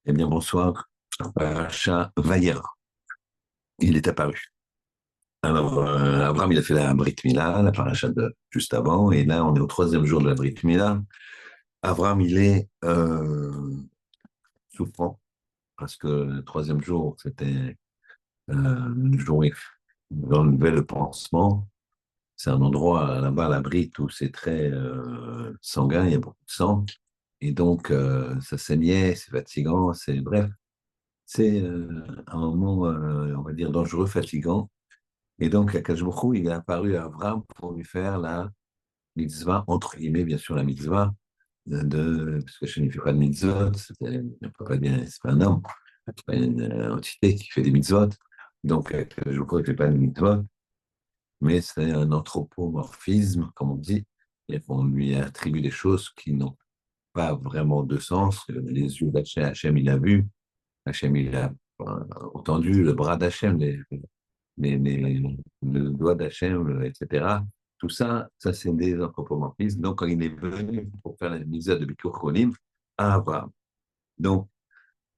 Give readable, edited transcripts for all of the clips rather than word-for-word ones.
Eh bien, bonsoir. Paracha Vayera. Il est apparu. Alors, Abraham, il a fait la Brit Mila, la paracha de juste avant, et là, on est au troisième jour de la Brit Mila. Abraham, il est souffrant, parce que le troisième jour, c'était le jour où il enlevait le pansement. C'est un endroit là-bas, la Brit, où c'est très sanguin, il y a beaucoup de sang, et donc ça saignait, c'est fatigant, c'est bref. C'est un moment, on va dire, dangereux, fatigant. Et donc, Akash Borou, il est apparu à Avram pour lui faire la mitzvah, entre guillemets, bien sûr, la mitzvah, parce que je ne fais pas de mitzvot, on peut pas dire, c'est pas un homme, c'est pas une entité qui fait des mitzvot. Donc, Akash Borou ne fait pas de mitzvot, mais c'est un anthropomorphisme, comme on dit, et on lui attribue des choses qui n'ont pas vraiment de sens. Les yeux d'Hachem, Hachem, il a vu, Hachem, il a entendu, le bras d'Hachem, le doigt d'Hachem, etc. Tout ça, ça c'est des anthropomorphismes. Donc, quand il est venu pour faire la misère de Bikur Cholim à Abraham. Donc,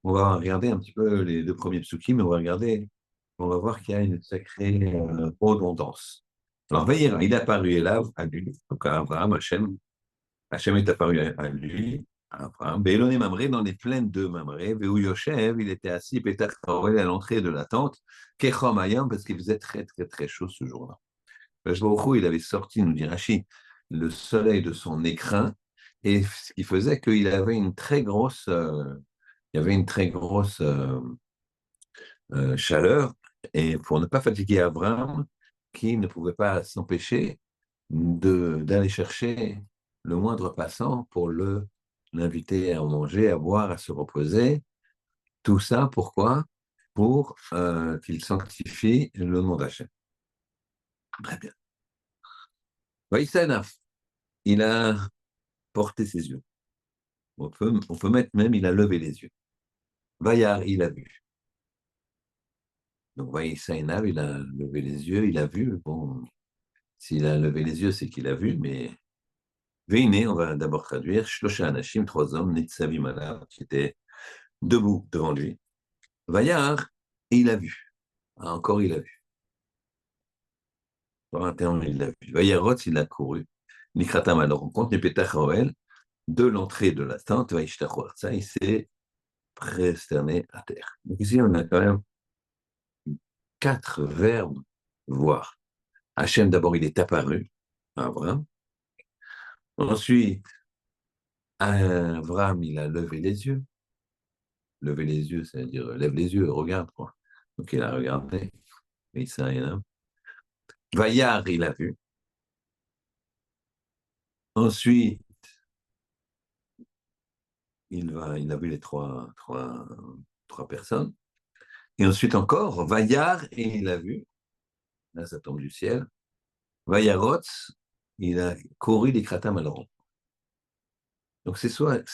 on va regarder un petit peu les deux premiers psukim, mais on va voir qu'il y a une sacrée redondance. Alors, Vaïra, il est apparu là, à lui, donc à Abraham, Hachem est apparu à lui, à Abraham. Béloné Mamré, dans les plaines de Mamré, Véou Yoshev, il était assis, Pétach à l'entrée de la tente, Kechom Ayam, parce qu'il faisait très, très, très chaud ce jour-là. Il avait sorti, nous dit Rashi, le soleil de son écrin, et ce qui faisait qu'il avait une très grosse, il y avait une très grosse chaleur, et pour ne pas fatiguer Abraham, qui ne pouvait pas s'empêcher d'aller chercher le moindre passant pour l'inviter à manger, à boire, à se reposer. Tout ça, pourquoi? Pour qu'il sanctifie le nom d'Hachem. Très bien. Vaïsanaf, il a porté ses yeux. On peut mettre même, il a levé les yeux. Vaillard, il a vu. Donc Vaïsanaf, il a levé les yeux, il a vu. Bon, s'il a levé les yeux, c'est qu'il a vu, mais Veine, on va d'abord traduire, Shlosha Anashim, trois hommes, Nitzavim Alav, qui étaient debout devant lui. Vaillard, et il a vu. Ah, encore, il a vu. Par un terme, il l'a vu. Vaillarot, il a couru. Nikratam, à la rencontre, Nepetach Roel, de l'entrée de la tente, Vaishtachoarza, il s'est prosterné à terre. Donc ici, on a quand même quatre verbes voir. Hachem, d'abord, il est apparu à Abraham. Ensuite, Abraham, il a levé les yeux. Lever les yeux, c'est-à-dire lève les yeux, regarde, quoi. Donc il a regardé. Et ça, il a. Vaillard, il a vu. Ensuite, il a vu les trois personnes. Et ensuite encore, Vaillard, et il a vu. Là, ça tombe du ciel. Vaillarot, il a couru les kratam à l'oran. Donc c'est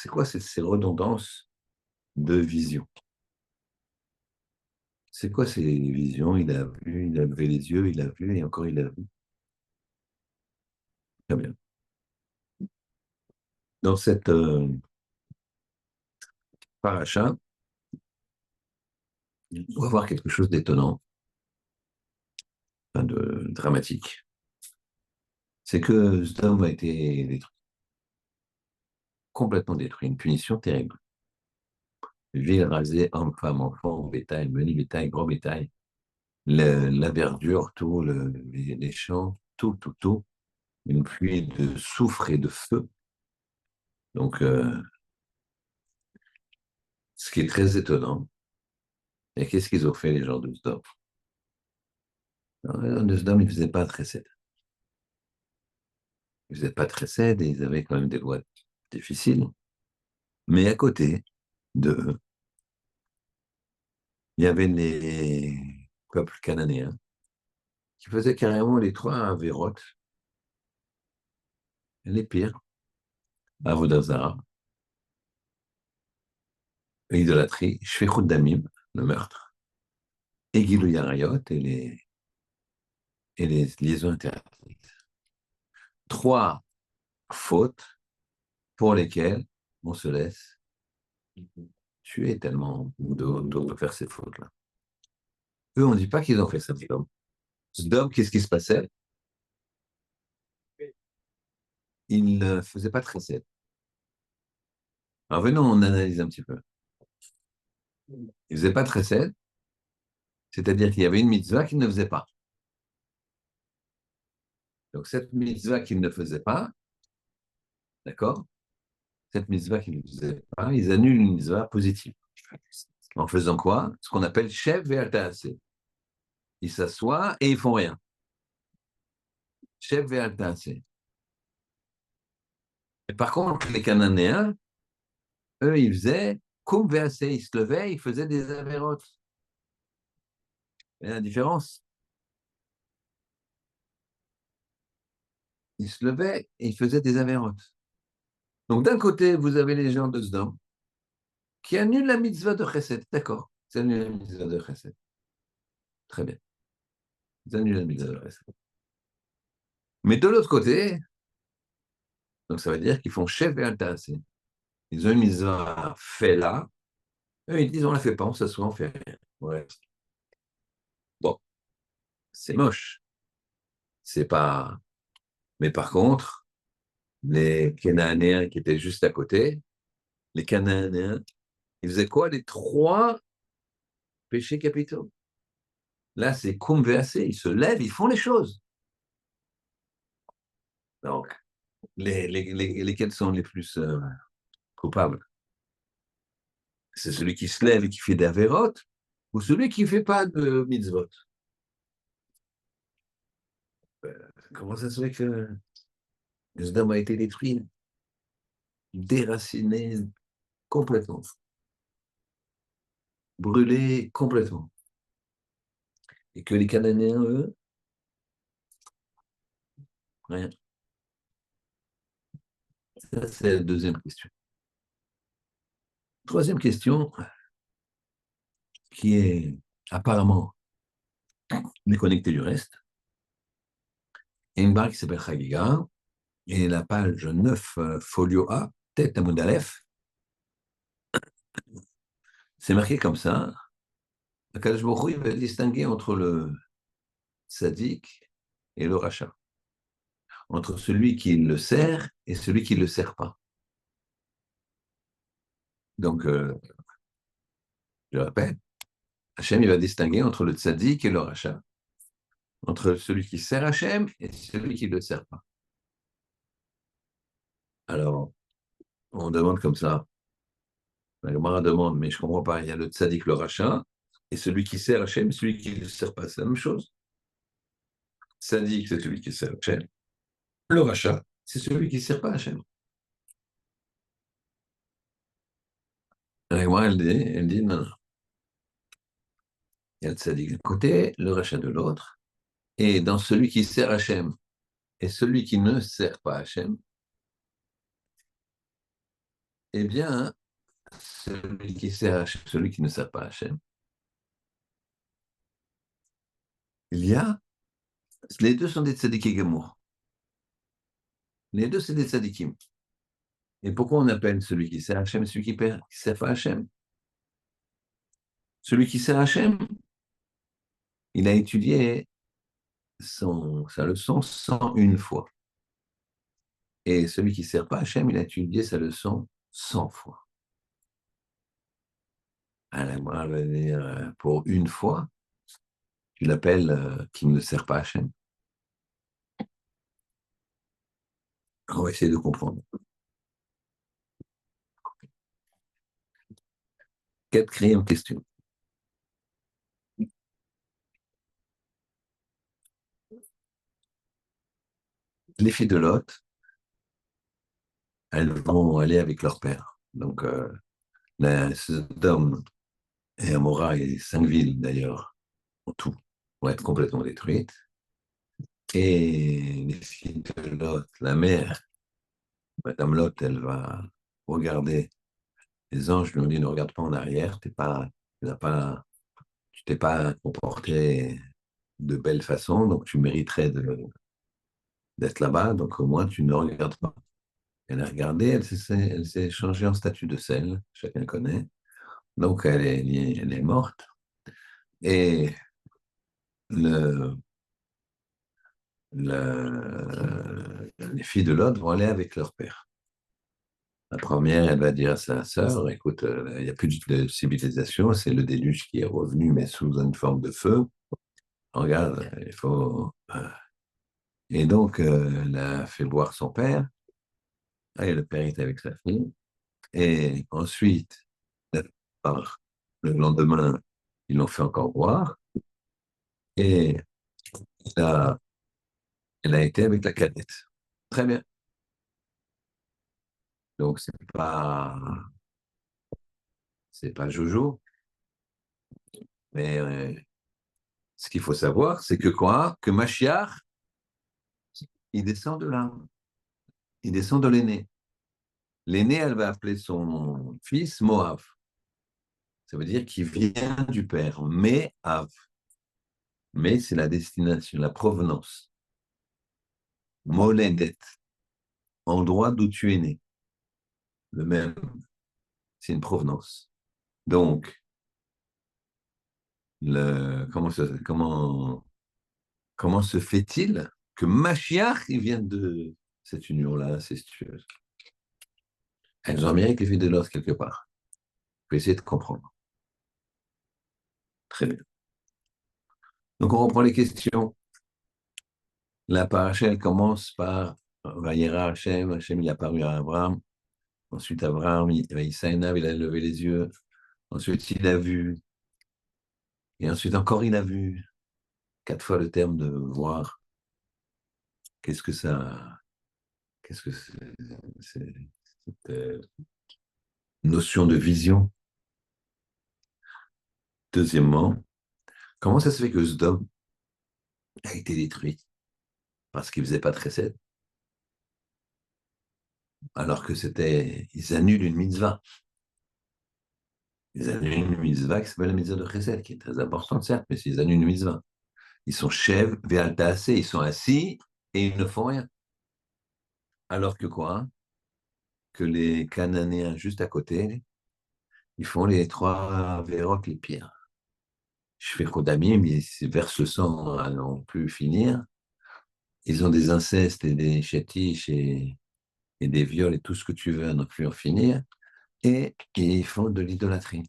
quoi ces redondances de vision? C'est quoi ces visions? Il a vu, il a levé les yeux, il a vu, et encore il a vu. Très bien. Dans cette paracha, on va voir quelque chose d'étonnant, enfin de dramatique. C'est que Sodome a été détruit, complètement détruit, une punition terrible. Ville rasée, hommes, femmes, enfants, bétail, menu bétail, gros bétail, la verdure, tout, les champs, tout, tout, tout. Une pluie de soufre et de feu. Donc, ce qui est très étonnant. Et qu'est-ce qu'ils ont fait, les gens de Sodome? Les gens de Sodome, ils ne faisaient pas très cède. Ils ne faisaient pas très cède et ils avaient quand même des lois difficiles. Mais à côté d'eux, il y avait les peuples cananéens qui faisaient carrément les trois avérotes, les pires, Avodazara, l'idolâtrie, Shfichut Damim, le meurtre, et Gilou Yarayot et les liaisons interdites. Trois fautes pour lesquelles on se laisse tuer tellement de faire ces fautes-là. Eux, on ne dit pas qu'ils ont fait ça, Sodome. Sodome, qu'est-ce qui se passait? Ils ne faisaient pas de chesed. Alors venons, on analyse un petit peu. Ils ne faisaient pas de chesed, c'est-à-dire qu'il y avait une mitzvah qu'ils ne faisaient pas. Donc cette mitzvah qu'ils ne faisaient pas, d'accord? Cette mitzvah qu'ils ne faisaient pas, ils annulent une mitzvah positive. En faisant quoi? Ce qu'on appelle chef et altaasé. Ils s'assoient et ils font rien. Chef et altaasé. Et par contre, les Cananéens, eux, ils faisaient koum veasé. Ils se levaient, ils faisaient des avérotes. Et la différence? Ils se levaient et ils faisaient des avérotes. Donc d'un côté, vous avez les gens de Sdom qui annulent la mitzvah de Chesed. D'accord, ils annulent la mitzvah de Chesed. Très bien. Ils annulent la mitzvah de Chesed. Mais de l'autre côté, donc ça veut dire qu'ils font chef et altaasé. Ils ont une mitzvah fait là. Eux, ils disent on la fait pas, on s'assoit, on fait rien. Ouais. Bon, c'est moche. C'est pas. Mais par contre, les Cananéens qui étaient juste à côté, les Cananéens, ils faisaient quoi? Les trois péchés capitaux. Là, c'est Koum VAC, ils se lèvent, ils font les choses. Donc, lesquels sont les plus coupables? C'est celui qui se lève et qui fait des avérotes ou celui qui ne fait pas de mitzvot? Comment ça se fait que Sdom a été détruit, déraciné complètement, brûlé complètement? Et que les Cananéens, eux, rien. Ça, c'est la deuxième question. Troisième question, qui est apparemment déconnectée du reste. Il y a une barre qui s'appelle Chagiga, et la page 9, folio A, tête à Moudalef, c'est marqué comme ça. Akadosh Baruch Hu, il va distinguer entre le tzaddik et le rachat, entre celui qui le sert et celui qui ne le sert pas. Donc, je répète, Hachem, il va distinguer entre le tzaddik et le rachat, entre celui qui sert Hachem et celui qui ne le sert pas. Alors, on demande comme ça, la Gemara demande, mais je ne comprends pas, il y a le tzaddik, le rachat, et celui qui sert Hachem et celui qui ne le sert pas, c'est la même chose. Tzaddik, c'est celui qui sert Hachem. Le rachat, c'est celui qui ne sert pas Hachem. La Gemara, elle dit, non, non. Il y a le tzaddik d'un côté, le rachat de l'autre, et dans celui qui sert Hachem et celui qui ne sert pas Hachem, eh bien, celui qui sert Hachem, celui qui ne sert pas Hachem, il y a, les deux sont des tzaddikim gamour. Les deux, c'est des tzaddikim. Et pourquoi on appelle celui qui sert Hachem et celui qui ne sert pas Hachem? Celui qui sert Hachem, il a étudié sa leçon 101 fois. Et celui qui ne sert pas Hachem, il a étudié sa leçon 100 fois. Alors, moi, je vais dire, pour une fois, tu l'appelles qui ne sert pas Hachem. On va essayer de comprendre. Quatrième question. Les filles de Lot, elles vont aller avec leur père. Donc, Sodome et Amora et 5 villes d'ailleurs, en tout, vont être complètement détruites. Et les filles de Lot, la mère, Madame Lot, elle va regarder. Les anges lui ont dit ne regarde pas en arrière, tu t'es pas comporté de belle façon, donc tu mériterais d'être là-bas, donc au moins tu ne regardes pas. Elle a regardé, elle s'est changée en statue de sel, chacun connaît. Donc, elle est morte. Et le, les filles de Lot vont aller avec leur père. La première, elle va dire à sa sœur, écoute, il n'y a plus de civilisation, c'est le déluge qui est revenu, mais sous une forme de feu. Regarde, il faut... Et donc, elle a fait voir son père, et le père est avec sa fille. Et ensuite, par- le lendemain, ils l'ont fait encore voir, et là, elle a été avec la cadette. Très bien. Donc, c'est pas Jojo, mais ce qu'il faut savoir, c'est que quoi? Que Machiar, il descend de là. Il descend de l'aîné. L'aîné, elle va appeler son fils Moab. Ça veut dire qu'il vient du père. Mais Av. Mais c'est la destination, la provenance. Moledet, endroit d'où tu es né. Le même, c'est une provenance. Donc, comment se fait-il que Machiach, il vienne de cette union-là incestueuse? Elles ont Amérique et fait de l'os quelque part. Je vais essayer de comprendre. Très bien. Donc, on reprend les questions. La paracha, elle commence par Vayera Hashem, Hashem il est apparu à Abraham. Ensuite, Abraham, il a levé les yeux. Ensuite, il a vu. Et ensuite, encore, il a vu. 4 fois le terme de voir. Qu'est-ce que ça. Qu'est-ce que c'est cette notion de vision? Deuxièmement, comment ça se fait que Sodome a été détruit? Parce qu'il ne faisait pas de recette, alors que c'était. Ils annulent une mitzvah. Ils annulent une mitzvah qui s'appelle la mitzvah de chesed, qui est très importante, certes, mais ils annulent une mitzvah. Ils sont chefs, véaltassés, ils sont assis et ils ne font rien. Alors que quoi? Que les Cananéens juste à côté, ils font les 3 vérotes les pires. Je fais Kodamim, ils versent le sang à n'en plus finir. Ils ont des incestes et des chétiches et des viols et tout ce que tu veux à n'en plus en finir. Et ils font de l'idolâtrie.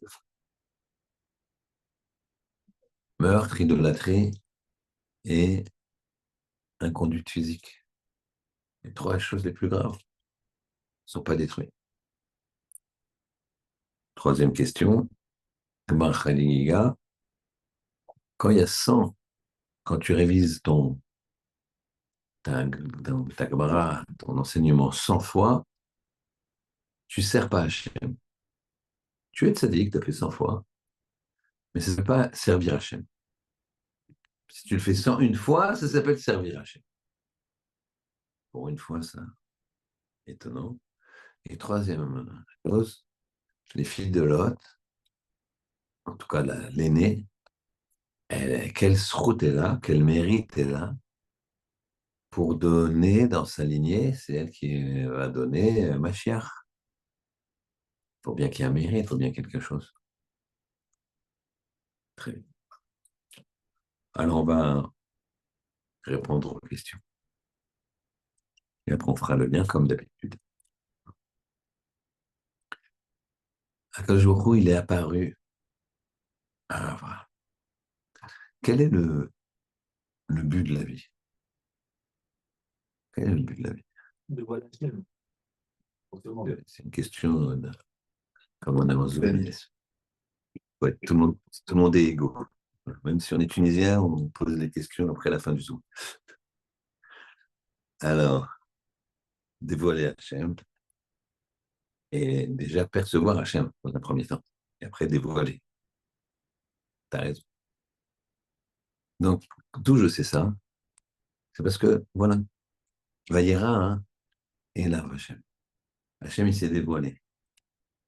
Meurtre, idolâtrie et inconduite physique. Les 3 choses les plus graves ne sont pas détruites. Troisième question. Quand il y a 100, quand tu révises ta Gemara, ton enseignement 100 fois, tu ne sers pas Hachem. Tu es tzaddik, tu as fait 100 fois, mais ça ne s'appelle pas servir Hachem. Si tu le fais 101 fois, ça s'appelle servir Hachem. Pour une fois, ça, étonnant. Et troisième chose, les filles de Lot, en tout cas l'aînée, quelle route est là, quel mérite est là pour donner dans sa lignée, c'est elle qui va donner Mashiach. Il faut bien qu'il y ait un mérite, il faut bien quelque chose. Très bien. Alors, on va répondre aux questions. Et après, on fera le lien comme d'habitude. Akadosh Baruch Hu, il est apparu. Ah, voilà. Quel est le but de la vie? Quel est le but de la vie? C'est une question comme on a en Zoom. Ouais, tout le monde est égaux. Même si on est tunisien, on pose les questions après la fin du Zoom. Alors, dévoiler Hachem et déjà percevoir Hachem dans un premier temps. Et après dévoiler. T'as raison. Donc, d'où je sais ça, c'est parce que, voilà, Vayera, hein, et là, Hachem. Hachem, il s'est dévoilé.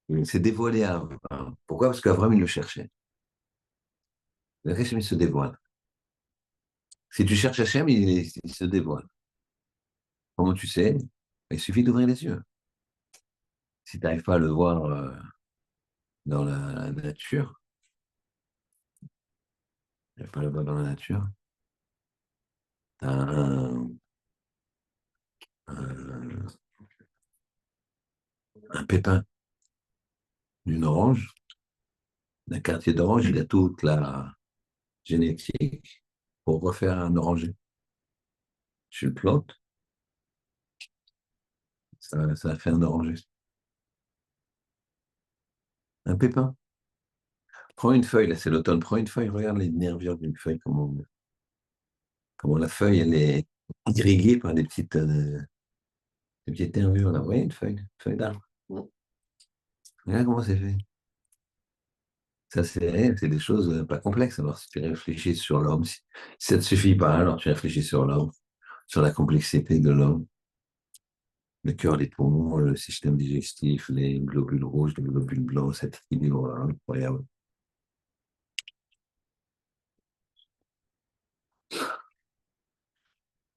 Il s'est dévoilé à Abraham. Pourquoi? Parce qu'Abraham, il le cherchait. Hachem, il se dévoile. Si tu cherches Hachem, il se dévoile. Comment tu sais? Il suffit d'ouvrir les yeux. Si tu n'arrives pas à le voir dans la nature. Il n'y a pas là-bas dans la nature. T'as un, un pépin d'une orange, d'un quartier d'orange, il a toute la génétique pour refaire un oranger. Tu le plantes, ça fait un oranger. Un pépin. Prends une feuille, là c'est l'automne, prends une feuille, regarde les nervures d'une feuille, comment la feuille elle est irriguée par des petites nervures là. Oui, une feuille d'arbre. Regarde comment c'est fait. Ça, c'est des choses pas complexes. Alors, si tu réfléchis sur l'homme, si ça ne te suffit pas, alors tu réfléchis sur l'homme, sur la complexité de l'homme, le cœur, les poumons, le système digestif, les globules rouges, les globules blancs, cet équilibre incroyable.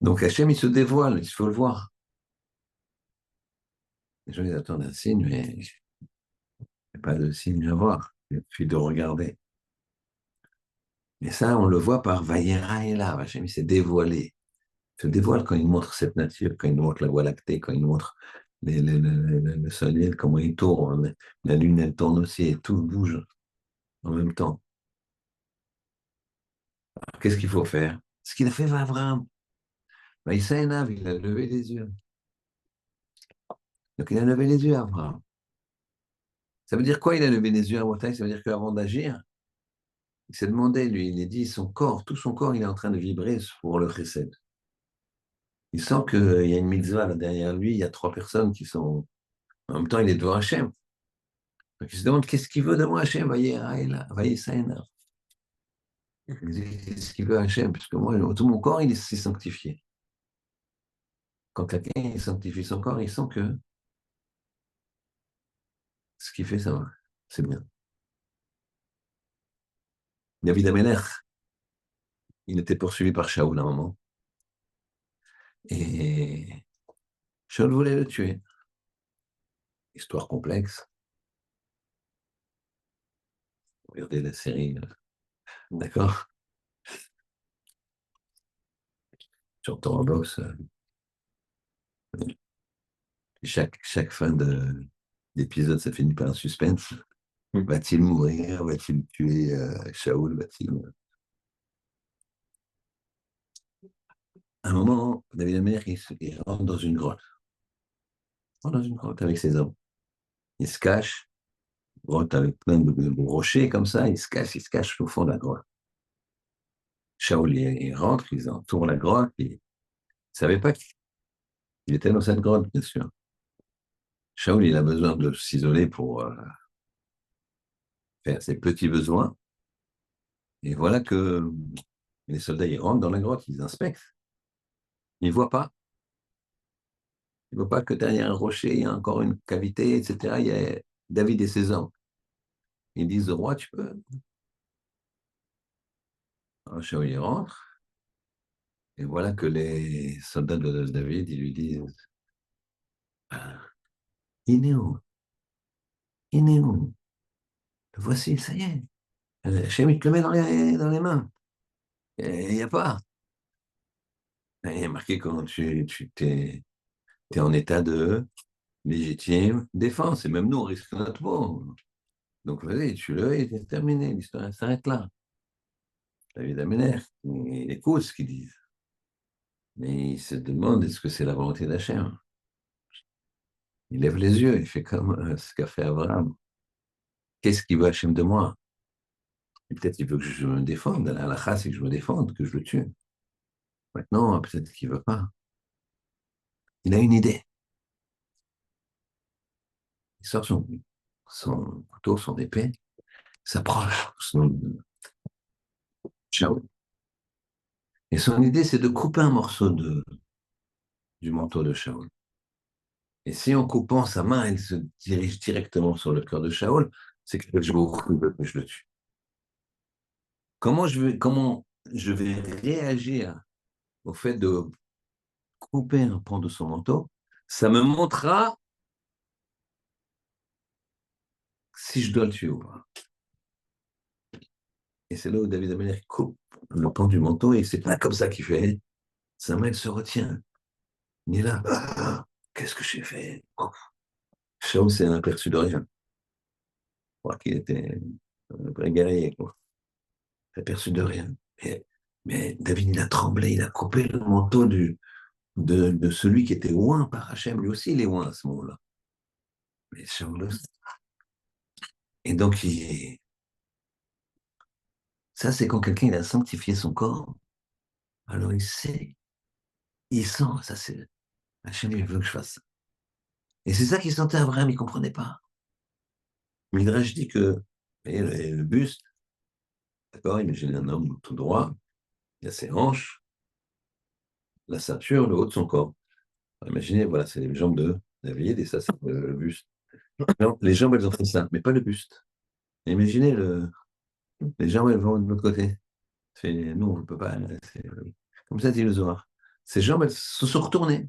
Donc, Hachem, il se dévoile, il faut le voir. Les gens, ils attendent un signe, mais il n'y a pas de signe à voir. Il suffit de regarder. Et ça, on le voit par Vayera et là. Hachem, il s'est dévoilé. Se dévoile quand il montre cette nature, quand il nous montre la Voie lactée, quand il nous montre le soleil, comment il tourne, la lune, elle tourne aussi, et tout bouge en même temps. Alors, qu'est-ce qu'il faut faire? Ce qu'il a fait Abraham. Ben, il s'énerve, il a levé les yeux. Donc il a levé les yeux, Abraham. Ça veut dire quoi, il a levé les yeux à Bretagne? Ça veut dire qu'avant d'agir, il s'est demandé, lui, il a dit, son corps, tout son corps, il est en train de vibrer pour le chesed. Il sent qu'il y a une mitzvah là derrière lui, il y a trois personnes qui sont. En même temps, il est devant Hachem. Donc il se demande qu'est-ce qu'il veut de moi, Hachem, voyez ça. Il dit qu'est-ce qu'il veut Hachem, puisque moi, tout mon corps, il s'est sanctifié. Quand quelqu'un il sanctifie son corps, il sent que ce qu'il fait, ça va. C'est bien. David Ameller, il était poursuivi par Shaoul à un moment. Et Shaoul voulait le tuer. Histoire complexe. Regardez la série, d'accord? Sur Torah Box, chaque fin d'épisode, ça finit par un suspense. Va-t-il mourir? Va-t-il tuer Shaoul? Va-t-il. À un moment, David Ameller, il rentre dans une grotte. Il rentre dans une grotte avec ses hommes. Il se cache, grotte avec plein de rochers comme ça, il se cache au fond de la grotte. Shaoul, il rentre, ils entourent la grotte, il ne savait pas qu'il était dans cette grotte, bien sûr. Shaoul, il a besoin de s'isoler pour faire ses petits besoins. Et voilà que les soldats, ils rentrent dans la grotte, ils inspectent. Ils ne voient pas. Ils ne voient pas que derrière un rocher, il y a encore une cavité, etc. Il y a David et ses hommes. Ils disent au roi, tu peux. Alors Shaoul, il rentre. Et voilà que les soldats de David, ils lui disent, ah, Inéo, Inéo, voici, ça y est. Hachem, il te le met dans les mains. Il n'y a pas. Il y a marqué quand tu t'es en état de légitime défense. Et même nous, on risque notre peau. Donc, vas-y, tu le et c'est terminé. L'histoire s'arrête là. David Amener, il écoute ce qu'ils disent. Mais il se demande est-ce que c'est la volonté d'Hachem. Il lève les yeux, il fait comme ce qu'a fait Abraham. Qu'est-ce qu'il veut Hachem de moi? Et peut-être il veut que je me défende. La halakha, c'est que je me défende, que je le tue. Maintenant, peut-être qu'il ne veut pas. Il a une idée. Il sort son couteau, son épée, s'approche Shaoul. Et son idée, c'est de couper un morceau du manteau de Shaoul. Et si en coupant sa main, elle se dirige directement sur le cœur de Shaoul, c'est que je veux que je le tue. Comment je vais réagir au fait de couper un pan de son manteau? Ça me montrera si je dois le tuer ou pas. Et c'est là où David Ameller coupe le pan du manteau et c'est pas comme ça qu'il fait. Samuel se retient. Il est là. Ah, qu'est-ce que j'ai fait? Shaul s'est aperçu de rien. Je crois qu'il était un vrai guerrier, quoi. Aperçu de rien. Mais David, il a tremblé, il a coupé le manteau de celui qui était oint par Hachem. Lui aussi, il est oint à ce moment-là. Mais Shaul, et donc, ça, c'est quand quelqu'un il a sanctifié son corps. Alors, il sait, il sent, ça, c'est Hachem, il veut que je fasse ça. Et c'est ça qu'il sentait Abraham, il ne comprenait pas. Midrash dit que et le buste, d'accord, imaginez un homme tout droit, il a ses hanches, la ceinture, le haut de son corps. Alors, imaginez, voilà, c'est les jambes de David et ça, c'est le buste. Non, les jambes, elles ont fait ça, mais pas le buste. Imaginez les jambes, elles vont de l'autre côté. Nous, on ne peut pas. Comme ça, dit le Zohar. Ses jambes, elles se sont retournées.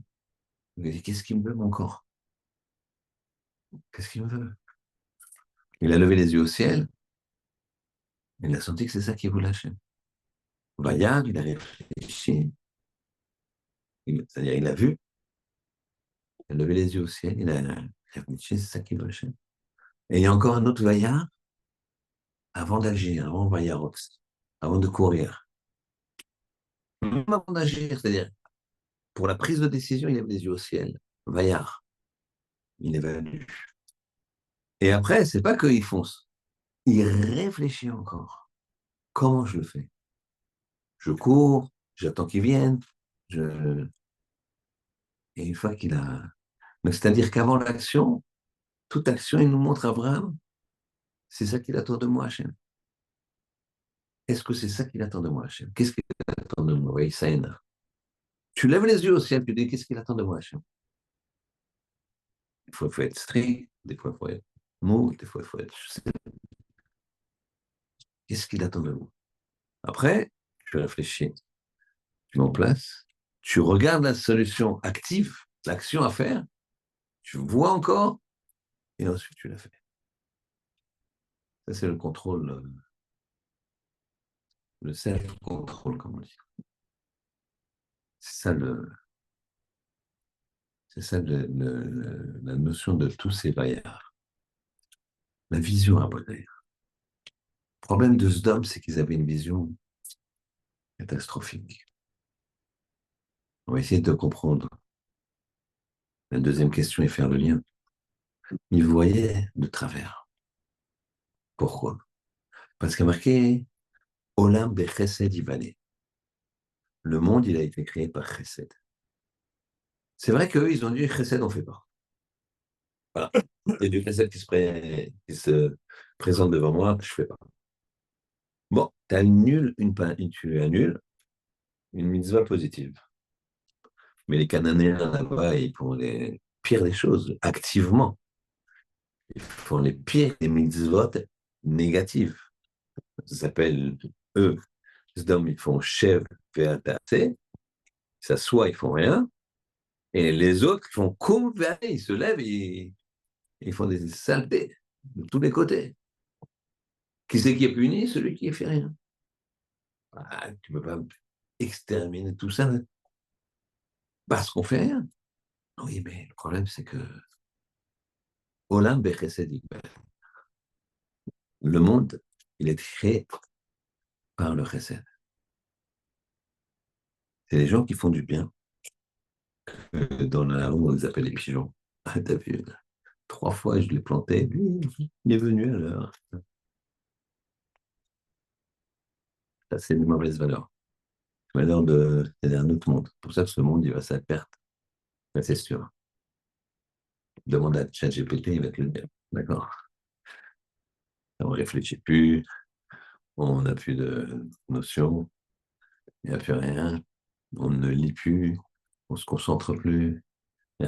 Il a dit, qu'est-ce qu'il me veut, mon corps? Qu'est-ce qu'il me veut? Il a levé les yeux au ciel. Il a senti que c'est ça qui vous lâchait. Vaillard, il a réfléchi. C'est-à-dire, il a vu, il a levé les yeux au ciel, il a réfléchi, c'est ça qui vous lâchait. Et il y a encore un autre Vaillard avant d'agir, avant Vaillard, avant de courir. Même avant d'agir, c'est-à-dire, pour la prise de décision, il lève les yeux au ciel. Vaillard, il évalue. Et après, c'est pas qu'il fonce. Il réfléchit encore. Comment je le fais? Je cours, j'attends qu'il vienne. Je... Et une fois qu'il a... Donc, c'est-à-dire qu'avant l'action, toute action, il nous montre Abraham, c'est ça qu'il attend de moi, Hachem. Est-ce que c'est ça qu'il attend de moi, Hachem? Qu'est-ce qu'il attend de moi? Oui, ça énerve. Tu lèves les yeux au ciel, tu dis, qu'est-ce qu'il attend de moi, Hachem? Des fois, il faut être strict, des fois, il faut être mou, des fois, il faut être... Qu'est-ce qu'il attend de moi? Après, tu réfléchis, tu mets en place, tu regardes la solution active, l'action à faire, tu vois encore, et ensuite tu la fais. Ça, c'est le contrôle, le self-control, comme on dit. C'est ça, la notion de tous ces vaillards. La vision à Baudelaire. Le problème de Sdom, c'est qu'ils avaient une vision catastrophique. On va essayer de comprendre. La deuxième question est faire le lien. Ils voyaient de travers. Pourquoi? Parce qu'il y a marqué Olam Bechesed Yivane. Le monde, il a été créé par Chesed. C'est vrai qu'eux, ils ont dit Chesed, on ne fait pas. Voilà. Il y a du Chesed qui se présente devant moi, je ne fais pas. Bon, tu annules tu annules une mitzvah positive. Mais les Cananéens là-bas, ils font les pires des choses, activement. Ils font les pires des mitzvot négatives. Ça s'appelle, eux, ils font chef VATC, ils s'assoient, ils font rien. Et les autres, ils font comme ils se lèvent et ils font des saletés de tous les côtés. Qui c'est qui est puni? Celui qui ne fait rien. Ah, tu ne peux pas exterminer tout ça parce qu'on fait rien. Oui, mais le problème, c'est que Olam Bechesed, le monde, il est créé par le chesed. C'est les gens qui font du bien. Dans la rue, on les appelle les pigeons. Ah, t'as vu, 3 fois, je l'ai planté. Lui, il est venu à l'heure. Ça, c'est une mauvaise valeur. Valeur c'est un autre monde. Pour ça que ce monde, il va à sa perte. Ça, c'est sûr. Demande à ChatGPT, il va te le dire. D'accord. On ne réfléchit plus, on n'a plus de notions, il n'y a plus rien, on ne lit plus, on ne se concentre plus.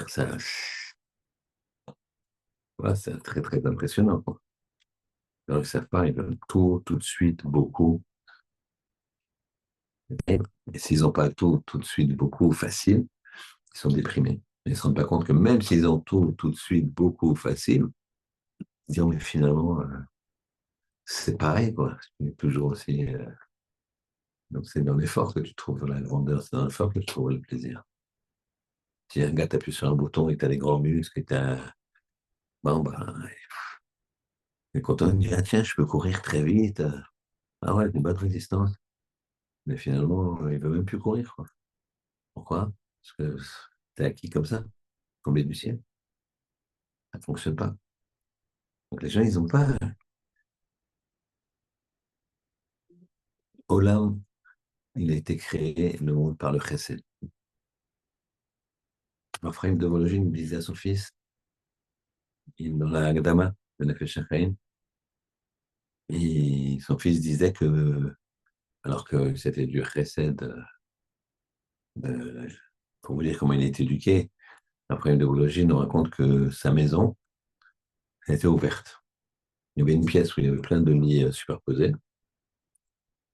Ça, voilà, c'est très, très impressionnant, quoi. Alors, ils ne savent pas, ils veulent tout de suite, beaucoup. Et s'ils n'ont pas tout de suite, beaucoup, facile, ils sont déprimés. Ils ne se rendent pas compte que même s'ils ont tout de suite, beaucoup, facile, dire, mais finalement, c'est pareil, quoi. C'est toujours aussi. Donc, c'est dans l'effort que tu trouves la grandeur, c'est dans l'effort que tu trouves le plaisir. Si un gars t'appuie sur un bouton et que t'as des grands muscles et t'as. Bon, bah, et quand on dit, ah tiens, je peux courir très vite. Ah ouais, une bonne résistance. Mais finalement, il veut même plus courir, quoi. Pourquoi? Parce que t'es acquis comme ça, tombé du ciel. Ça ne fonctionne pas. Donc les gens, ils n'ont pas. Olam, il a été créé, le monde, par le chesed. Raphaël de Vologine disait à son fils, dans la Hagdama de Nefesh HaChaim, et son fils disait que, alors que c'était du chesed, pour vous dire comment il a été éduqué, Raphaël de Vologine nous raconte que sa maison était ouverte. Il y avait une pièce où il y avait plein de lits superposés,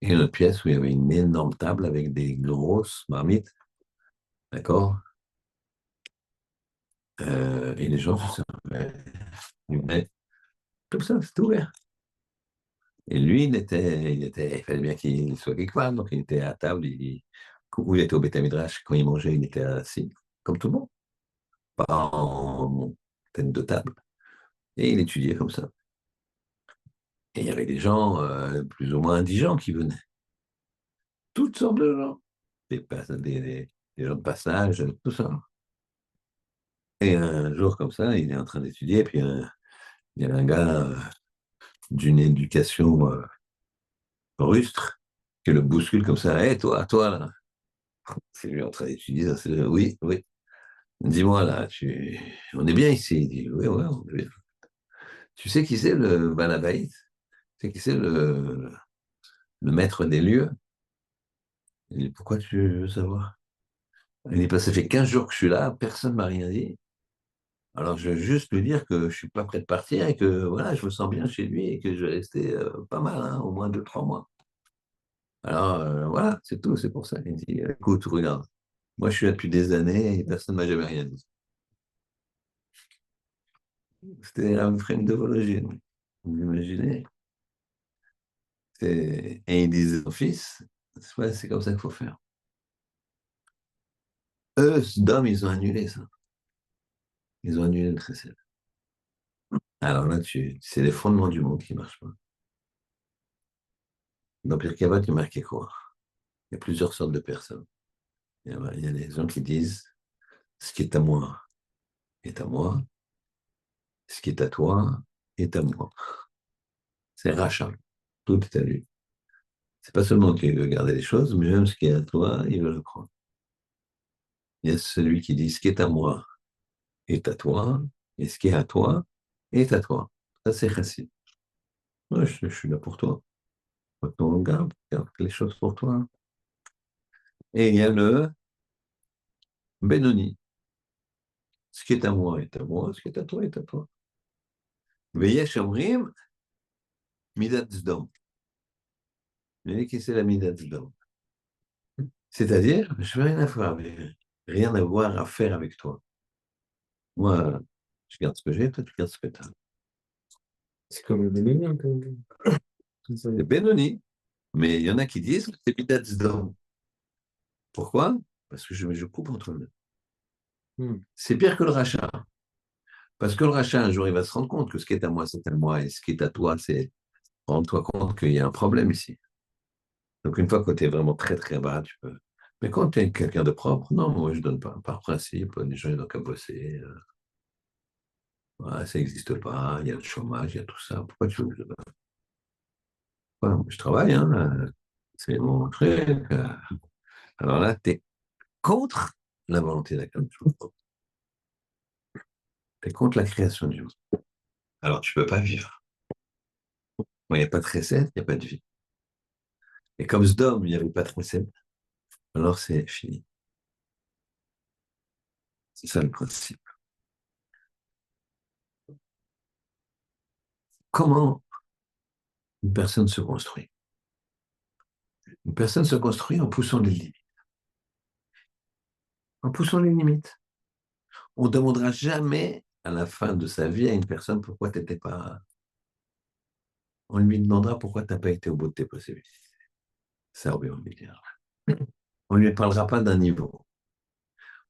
et une autre pièce où il y avait une énorme table avec des grosses marmites, d'accord? Et les gens se servaient du mets comme ça, c'était ouvert. Et lui, il fallait bien qu'il soit quelque part, donc il était à table, où il était au Beth Midrash, quand il mangeait, il était assis, comme tout le monde, pas en tête de table. Et il étudiait comme ça. Et il y avait des gens plus ou moins indigents qui venaient, toutes sortes de gens, des gens de passage, tout ça. Et un jour comme ça, il est en train d'étudier, puis il y a un gars d'une éducation rustre qui le bouscule comme ça. Hé, toi, là. C'est lui en train d'étudier ça. Oui, oui. Dis-moi, là, on est bien ici. Il dit, oui, ouais, on est bien. Tu sais qui c'est le Balabait? Tu sais qui c'est le maître des lieux? Il dit, pourquoi tu veux savoir? Il dit, parce que ça fait 15 jours que je suis là, personne ne m'a rien dit. Alors, je veux juste lui dire que je suis pas prêt de partir et que voilà, je me sens bien chez lui et que je vais rester pas mal, hein, au moins 2, 3 mois. Alors, voilà, c'est tout, c'est pour ça. Il dit, écoute, regarde, moi je suis là depuis des années et personne ne m'a jamais rien dit. C'était un frame de Vologine. Vous imaginez? Et il disait au fils, ouais, c'est comme ça qu'il faut faire. Eux, Dom, ils ont annulé ça. Ils ont annulé le tricep. Alors là, c'est les fondements du monde qui ne marchent pas. Dans Pirkei Avot, il marquait quoi? Il y a plusieurs sortes de personnes. Il y a les gens qui disent, ce qui est à moi est à moi, ce qui est à toi est à moi. C'est rachat. Tout est à lui. C'est pas seulement qu'il veut garder les choses, mais même ce qui est à toi, il veut le prendre. Il y a celui qui dit, ce qui est à moi est à toi, et ce qui est à toi est à toi. Ça, c'est facile. Moi, je suis là pour toi. Maintenant, garde les choses pour toi. Et il y a le Benoni. Ce qui est à moi est à moi, ce qui est à toi est à toi. Veyesh Omrim, Midat Zdom. Mais qui c'est la Midat Zdom? C'est-à-dire, je veux rien à voir à faire avec toi. Moi, je garde ce que j'ai, toi, tu gardes ce que tu as. C'est comme le Benoni un peu. C'est Benoni. Mais il y en a qui disent que c'est Midat Zdom. Pourquoi? Parce que je coupe entre eux. Hmm. C'est pire que le rachat. Parce que le rachat, un jour, il va se rendre compte que ce qui est à moi, c'est à moi, et ce qui est à toi, c'est rends-toi compte qu'il y a un problème ici. Donc, une fois que tu es vraiment très, très bas, tu peux. Mais quand tu es quelqu'un de propre, non, moi, je donne pas. Par principe, les gens, ils n'ont qu'à bosser. Ouais, ça n'existe pas, il y a le chômage, il y a tout ça. Pourquoi tu veux que je donne? Ouais, moi, je travaille, hein, c'est mon truc. Alors là, tu es contre la volonté d'Akadosh. Tu es contre la création du monde. Alors, tu ne peux pas vivre. Quand il n'y a pas de recette, il n'y a pas de vie. Et comme Sdom, il n'y avait pas de recette, alors c'est fini. C'est ça le principe. Comment une personne se construit? Une personne se construit en poussant les limites. En poussant les limites. On ne demandera jamais à la fin de sa vie à une personne pourquoi tu n'étais pas On lui demandera pourquoi tu n'as pas été au bout de tes possibilités. Ça, oui, on lui dira. On ne lui parlera pas d'un niveau.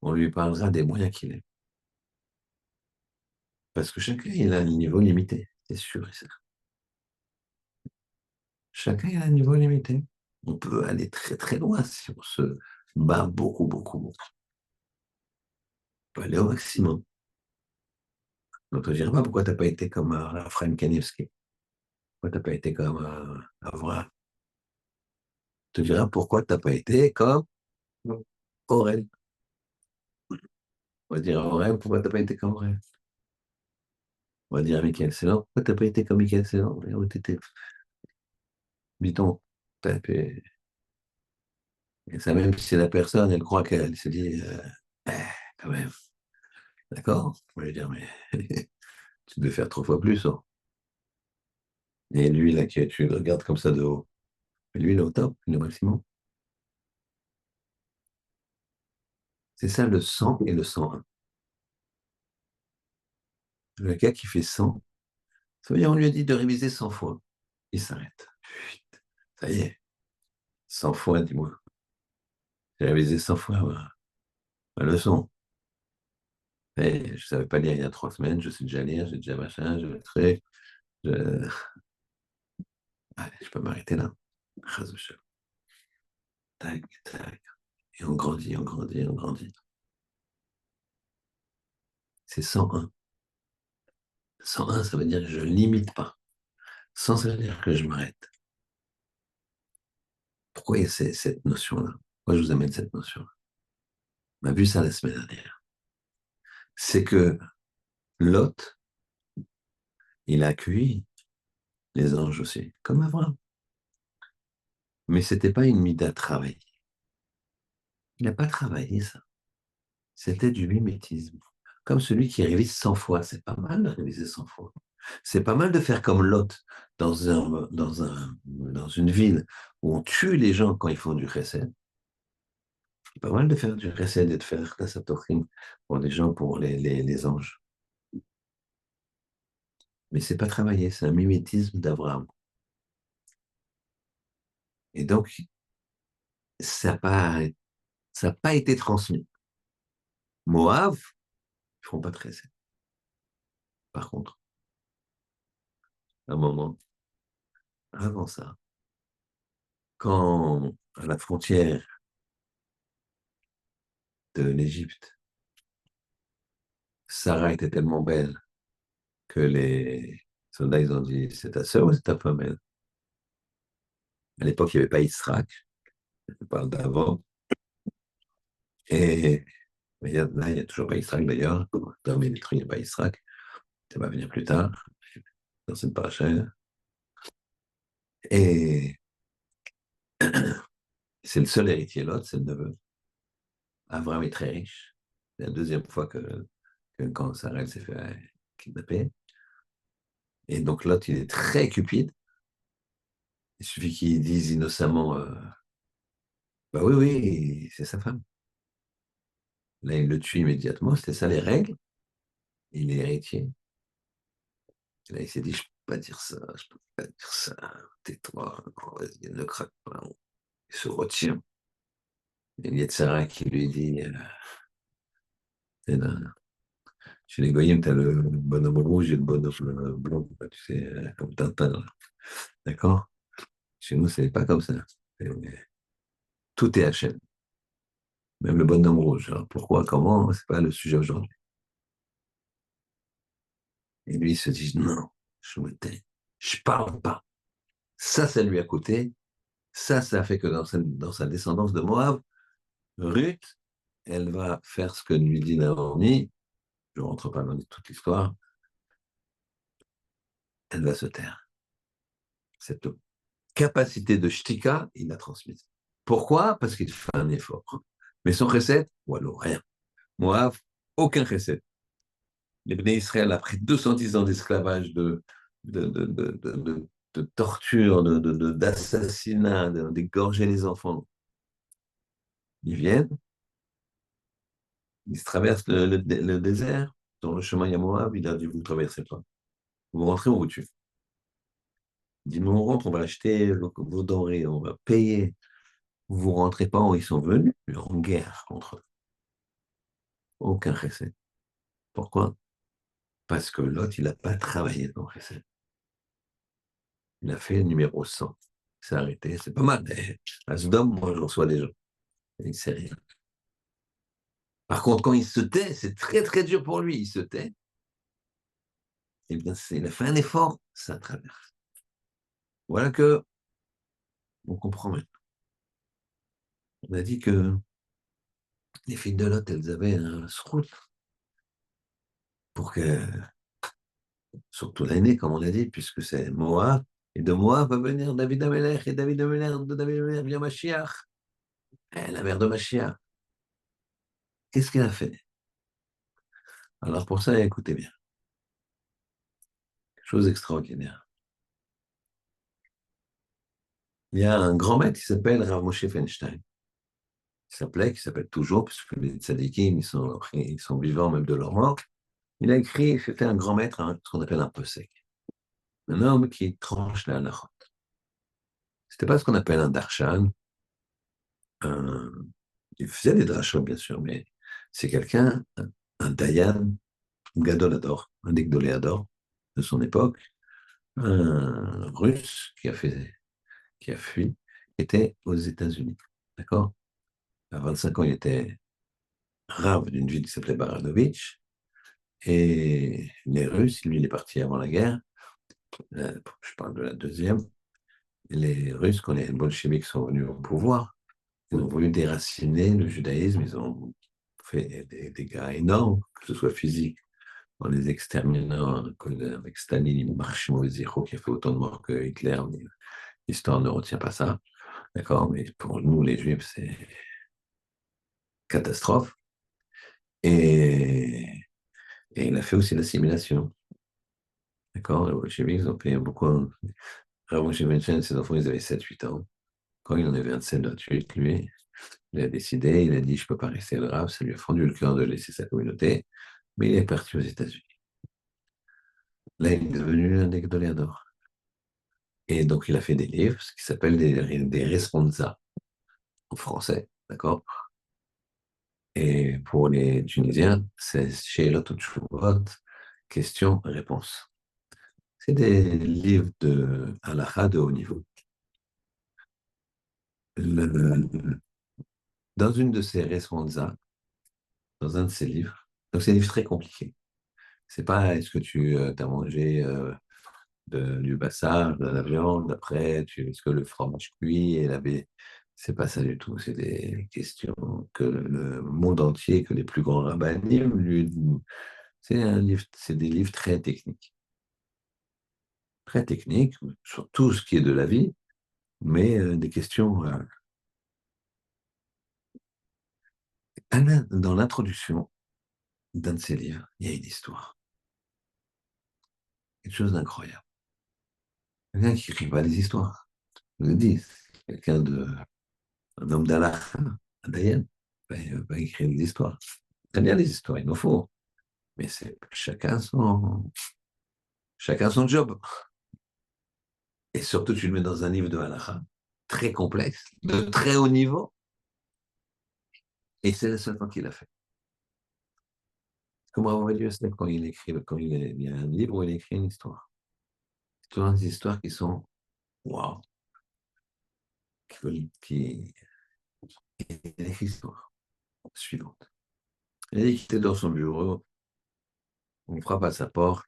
On lui parlera des moyens qu'il a. Parce que chacun, il a un niveau limité, c'est sûr et certain. Chacun, il a un niveau limité. On peut aller très, très loin si on se bat beaucoup, beaucoup, beaucoup. On peut aller au maximum. On ne te dira pas pourquoi tu n'as pas été comme Raphaël Kanevski. Pourquoi tu n'as pas été comme Avraham. On te dira pourquoi tu n'as pas été comme Aurel. On va dire Aurel, pourquoi tu n'as pas été comme Aurel. On va dire à Michael Sellan, pourquoi tu n'as pas été comme Michael Sellan. Dit-on. Et ça, même si la personne, elle croit qu'elle se dit, eh, quand même, d'accord? On va lui dire, mais tu devais faire 3 fois plus, hein. Et lui, là, tu le regardes comme ça de haut. Et lui, il est au top, il est au maximum. C'est ça le 100 et le 101. Le gars qui fait 100, ça veut dire on lui a dit de réviser 100 fois. Il s'arrête. Putain, ça y est, 100 fois, dis-moi. J'ai révisé 100 fois ma leçon. Et je ne savais pas lire il y a 3 semaines, je sais déjà lire, j'ai déjà machin, je vais très. Je... Allez, je peux m'arrêter là. Tac, tac. Et on grandit, on grandit, on grandit. C'est 101. 101, ça veut dire que je ne limite pas. 100, ça veut dire que je m'arrête. Pourquoi il y a cette notion-là? Pourquoi je vous amène cette notion-là? On a vu ça la semaine dernière. C'est que Lot, il a accueilli les anges aussi, comme Abraham. Mais ce n'était pas une mida travaillée. Il n'a pas travaillé ça. C'était du mimétisme. Comme celui qui révise 100 fois. C'est pas mal de réviser 100 fois. C'est pas mal de faire comme Lot dans une ville où on tue les gens quand ils font du chesed. C'est pas mal de faire du chesed et de faire la satorim pour les gens, pour les anges. Mais c'est pas travaillé, c'est un mimétisme d'Abraham. Et donc, ça n'a pas été transmis. Moab, ils ne feront pas de chesed. Par contre, à un moment, avant ça, quand à la frontière de l'Égypte, Sarah était tellement belle que les soldats, ils ont dit, c'est ta sœur ou c'est ta femme, elle? À l'époque, il n'y avait pas Israël, je parle d'avant. Et mais là, il n'y a toujours pas Israël d'ailleurs. Dans mes lettres, il n'y a pas Israël. Ça va venir plus tard, dans cette paracha. Et c'est le seul héritier, l'autre, c'est le neveu. Abraham est très riche. C'est la deuxième fois que quand Sarah s'est fait kidnapper. Et donc l'autre, il est très cupide. Il suffit qu'il dise innocemment, bah oui, oui, c'est sa femme. Là, il le tue immédiatement. C'était ça les règles. Il est héritier. Et là, il s'est dit, je ne peux pas dire ça, je ne peux pas dire ça. Tais-toi, vas-y, ne craque pas. Il se retire. Et il y a Sarah qui lui dit, là, chez les Goyim, tu as le bonhomme rouge et le bonhomme blanc, tu sais, comme Tintin, là. D'accord? Chez nous, c'est pas comme ça. Tout est Hachem. Même le bonhomme rouge. Alors, pourquoi, comment, c'est pas le sujet aujourd'hui. Et lui, il se dit, non, je me tais. Je parle pas. Ça lui a coûté. Ça a fait que dans sa descendance de Moab, Ruth, elle va faire ce que lui dit Naomi. Je ne rentre pas dans toute l'histoire. Elle va se taire. Cette capacité de shtika, il l'a transmise. Pourquoi? Parce qu'il fait un effort. Mais son recette, ou alors rien. Moab, aucun recette. Les Bnei Israël, après 210 ans d'esclavage, de torture, d'assassinat, d'égorger les enfants, ils viennent, ils traversent le désert, dans le chemin Yamoab, il a dit, vous ne traversez pas. Vous rentrez, on vous tue. Il dit, mais on rentre, on va acheter vos denrées, on va payer. Vous rentrez pas, ils sont venus en guerre contre eux. Aucun recette. Pourquoi? Parce que l'autre, il n'a pas travaillé dans le recette. Il a fait le numéro 100. Il s'est arrêté, c'est pas mal. À Sodome, moi, je reçois des gens. Il ne sait rien. Par contre, quand il se tait, c'est très, très dur pour lui. Il se tait. Eh bien, il a fait un effort, ça traverse. Voilà que on comprend maintenant. On a dit que les filles de Lot, elles avaient un srout pour que, surtout l'aîné, comme on a dit, puisque c'est Moab, et de Moab va venir David Amelech, et David Amelech, de David Amelech vient Mashiach, la mère de Mashiach. Qu'est-ce qu'elle a fait? Alors pour ça, écoutez bien, chose extraordinaire. Il y a un grand maître qui s'appelle Rav Moshe Feinstein, qui s'appelle toujours, puisque les tzadikim, ils sont vivants même de leur mort. Il a écrit, c'était un grand maître, hein, ce qu'on appelle un peu sec. Un homme qui tranche la halachot. C'était pas ce qu'on appelle un darshan. Un... Il faisait des drachot, bien sûr, mais c'est quelqu'un, un dayan, un gadolador, un digdoléador de son époque, un russe qui a fui, était aux États-Unis. D'accord? À 25 ans, il était rave d'une ville qui s'appelait Baranovitch. Et les Russes, lui, il est parti avant la guerre. Je parle de la deuxième. Les Russes, quand les bolcheviks sont venus au pouvoir, ils ont voulu déraciner le judaïsme. Ils ont fait des dégâts énormes, que ce soit physique, en les exterminant, avec Staline, Marshimo Zéro, qui a fait autant de morts que Hitler. Mais l'histoire ne retient pas ça. D'accord? Mais pour nous, les Juifs, c'est catastrophe. Et, et il a fait aussi l'assimilation. D'accord? Les bolcheviks ont fait beaucoup. Avant chez Vincennes, ses enfants, ils avaient 7 8 ans. Quand il en avait 27, 28, lui, il a décidé, il a dit, je ne peux pas rester le rave, ça lui a fendu le cœur de laisser sa communauté, mais il est parti aux États-Unis. Là, il est devenu un d'or. Et donc, il a fait des livres, ce qui s'appelle des responsa en français, d'accord? Et pour les Tunisiens, c'est chez Lototchouvot, question-réponse. C'est des livres de halakha de haut niveau. Le- dans une de ces responsa, dans un de ses livres, donc c'est un livre très compliqué. C'est pas est-ce que tu as mangé du bassar, de la viande, après, est-ce que le fromage cuit et la baie. C'est pas ça du tout. C'est des questions que le monde entier, que les plus grands rabbinim, c'est un livre, c'est des livres très techniques sur tout ce qui est de la vie, mais des questions. Dans l'introduction d'un de ces livres, il y a une histoire, quelque chose d'incroyable. Quelqu'un qui écrit pas des histoires, je le dis, un homme d'Allah, un Dayan, va écrire des histoires. Très bien les histoires, il en faut, mais c'est chacun son job. Et surtout, tu le mets dans un livre de halakha, très complexe, de très haut niveau, et c'est la seule fois qu'il a fait. Comme Rav Yosef, quand il écrit, il y a un livre où il écrit une histoire. C'est des histoires qui sont, waouh, qui, il écrit l'histoire suivante. Il dit qu'il était dans son bureau, on frappe à sa porte,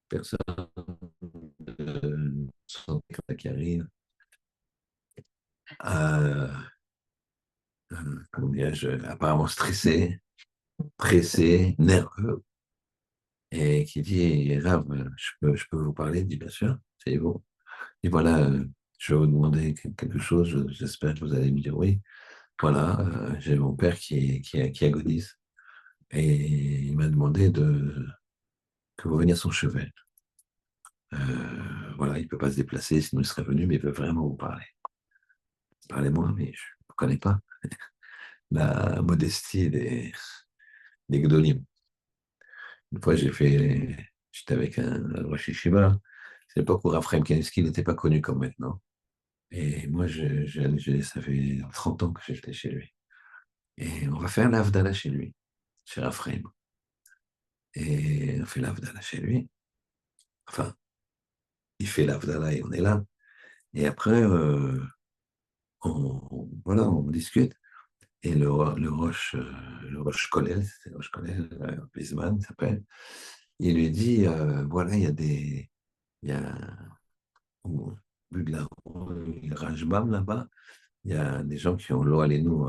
personne qui arrive, euh, comment dirais-je, apparemment stressé, pressé, nerveux, et qui dit, Rav, je peux vous parler? Il dit, bien sûr, c'est vous. Et voilà, je vais vous demander quelque chose, j'espère que vous allez me dire oui. Voilà, j'ai mon père qui agonise, et il m'a demandé que vous veniez à son chevet. Voilà, il ne peut pas se déplacer, sinon il serait venu, mais il veut vraiment vous parler. Parlez-moi, mais je ne connais pas la modestie des Gdolim. Une fois, j'étais avec un Rosh Yeshiva, C'est l'époque où Raphaël Kanevski n'était pas connu comme maintenant. Et moi, ça fait 30 ans que j'étais chez lui. Et on va faire l'Avdallah chez lui, chez Raphaël. Et on fait l'Avdallah chez lui. Enfin, il fait l'Avdallah et on est là. Et après, voilà, on discute. Et le Roche Kollel, c'est Roche Kollel, Wiesmann s'appelle, il lui dit, voilà, il y a au but de Rajbam là-bas, il y a des gens qui ont, l'eau à nous,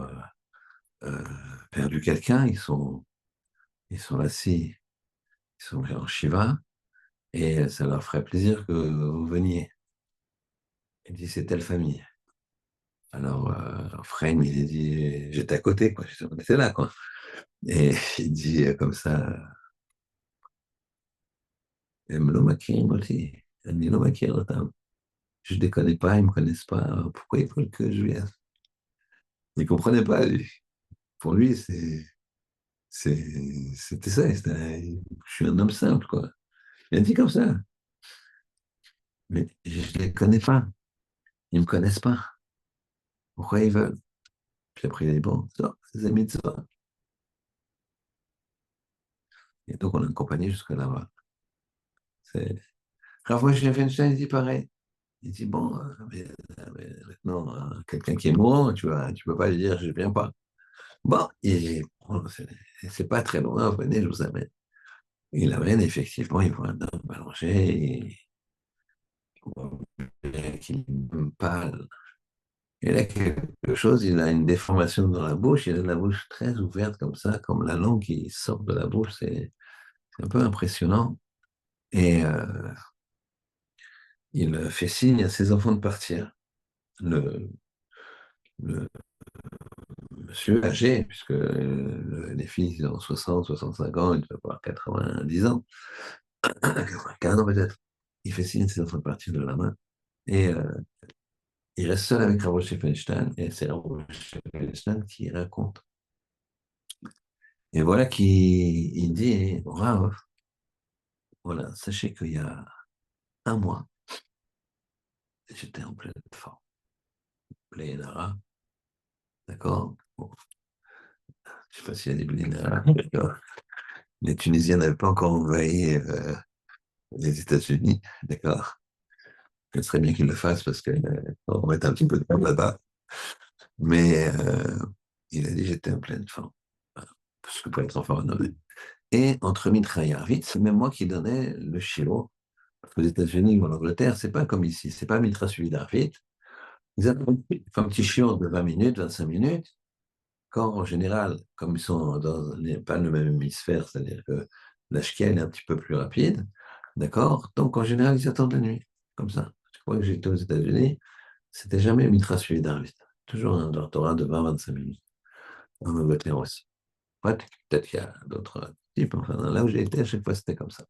euh, perdu quelqu'un, ils sont assis, ils sont en Shiva, et ça leur ferait plaisir que vous veniez. Il dit, c'est telle famille. Alors, Frame, il dit, j'étais à côté, quoi. J'étais là, quoi. Et il dit comme ça, הם לא מכירים אותי, אני לא מכיר אותם. Je ne les connais pas, ils ne me connaissent pas. Pourquoi ils veulent que je vienne? Il ne comprenait pas. Pour lui, c'était ça. Je suis un homme simple, quoi. Il a dit comme ça. Mais je ne les connais pas. Ils ne me connaissent pas. Pourquoi ils veulent? Puis après, il a dit, bon, ça, c'est des mitzvahs. Et donc, on l'a accompagné jusque là-bas. Rav Moshe Feinstein, il dit pareil. Il dit, bon, mais maintenant, quelqu'un qui est mourant, tu peux pas lui dire, je ne viens pas. Bon, bon, c'est pas très loin, venez, je vous amène. Il amène, effectivement, il voit un homme allongé, il voit qu'il est pâle. Il a quelque chose, il a une déformation dans la bouche, il a la bouche très ouverte comme ça, comme la langue qui sort de la bouche, c'est un peu impressionnant. Et il fait signe à ses enfants de partir. Le, le monsieur âgé, puisque les filles ils ont 60, 65 ans, il doit avoir 90 ans, 95 ans peut-être. Il fait signe à ses enfants de partir de la main. Et il reste seul avec Rav Feinstein, et c'est Rav Feinstein qui raconte. Et voilà qu'il dit, Rav, voilà, sachez qu'il y a un mois, j'étais en pleine forme, pleine Nara, d'accord? Bon, je ne sais pas s'il y a des Blénara, d'accord? Les Tunisiens n'avaient pas encore envahi les États-Unis, d'accord? Ce serait bien qu'ils le fassent parce qu'on va être un petit peu de temps là-bas. Mais il a dit j'étais en pleine forme. Parce que pour être en forme, et entre Mitra et Arvit, c'est même moi qui donnais le chilo. Parce qu'aux États-Unis ou en Angleterre, c'est pas comme ici. C'est pas Mitra suivi d'Arvit. Ils ont un petit chiot de 20 minutes, 25 minutes. Quand, en général, comme ils sont pas le même hémisphère, c'est-à-dire que la shkia est un petit peu plus rapide, d'accord? Donc, en général, ils attendent la nuit, comme ça. Je crois que j'étais aux États-Unis, c'était jamais Mitra suivi d'Arvit. Toujours un doctorat de 20-25 minutes. En Angleterre aussi. Ouais, peut-être qu'il y a d'autres types. Enfin, là où j'ai été, à chaque fois, c'était comme ça.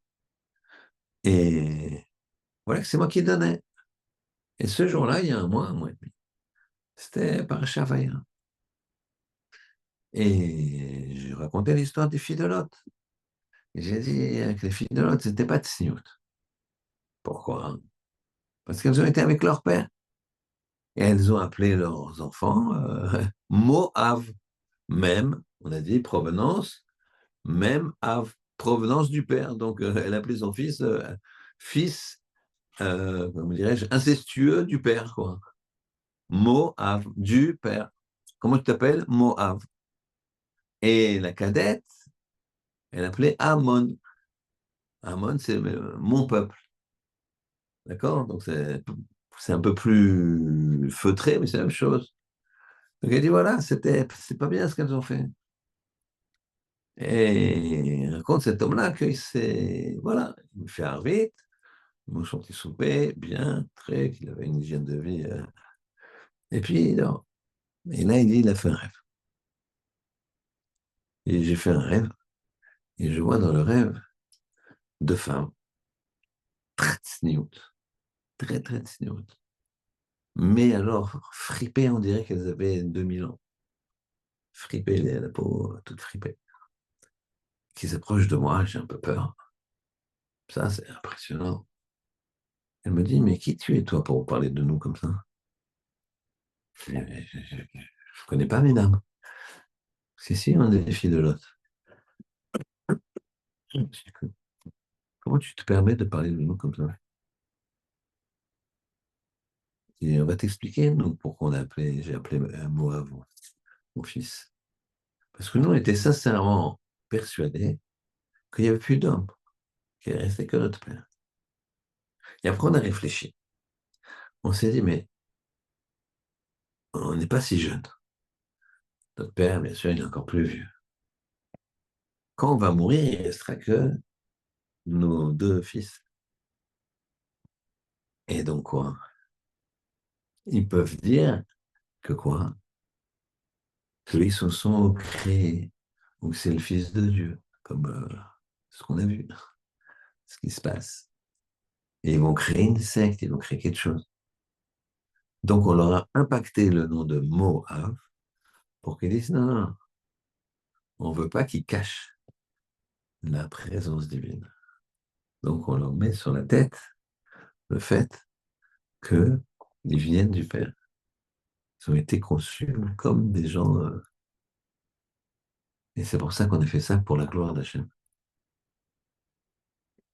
Et voilà que c'est moi qui donnais. Et ce jour-là, il y a un mois et demi, c'était par Chavaïa. Et j'ai raconté l'histoire des filles de Lot. Et j'ai dit que les filles de Lot, c'était pas de Tzniut. Pourquoi? Parce qu'elles ont été avec leur père. Et elles ont appelé leurs enfants Moav, même, on a dit provenance, même Av, provenance du père. Donc, elle appelait son fils fils, comment dirais-je, incestueux du père, quoi. Moav, du père. Comment tu t'appelles? Moav. Et la cadette, elle appelait Amon. Amon, c'est mon peuple. D'accord? Donc, c'est un peu plus feutré, mais c'est la même chose. Donc, elle dit voilà, c'est pas bien ce qu'elles ont fait. Et il raconte cet homme-là que c'est, voilà, il me fait arvite, il m'a chanté souper, bien, très, qu'il avait une hygiène de vie. Et puis, non. Et là, il dit, il a fait un rêve. Et j'ai fait un rêve, et je vois dans le rêve deux femmes, très tsniout, très, très tsniout. Mais alors, fripées, on dirait qu'elles avaient 2000 ans. Fripées, la peau toute fripée. Qui s'approchent de moi, j'ai un peu peur. Ça, c'est impressionnant. Elle me dit, mais qui tu es, toi, pour parler de nous comme ça? Je ne connais pas, mesdames. Si, si, on est des filles de l'autre. Je dis, comment tu te permets de parler de nous comme ça? Et on va t'expliquer, nous, pourquoi j'ai appelé Moab, mon fils. Parce que nous, on était sincèrement persuadés qu'il n'y avait plus d'hommes, qu'il ne restait que notre père. Et après, on a réfléchi. On s'est dit, mais on n'est pas si jeune. Notre père, bien sûr, il est encore plus vieux. Quand on va mourir, il ne restera que nos deux fils. Et donc, quoi? Ils peuvent dire que quoi? Qu'ils se sont créés, ou que c'est le Fils de Dieu, comme ce qu'on a vu, ce qui se passe. Et ils vont créer une secte, ils vont créer quelque chose. Donc, on leur a impacté le nom de Moab pour qu'ils disent non, non, on ne veut pas qu'ils cachent la présence divine. Donc, on leur met sur la tête le fait qu'ils viennent du Père. Ils ont été conçus comme des gens. Et c'est pour ça qu'on a fait ça pour la gloire d'Hachem.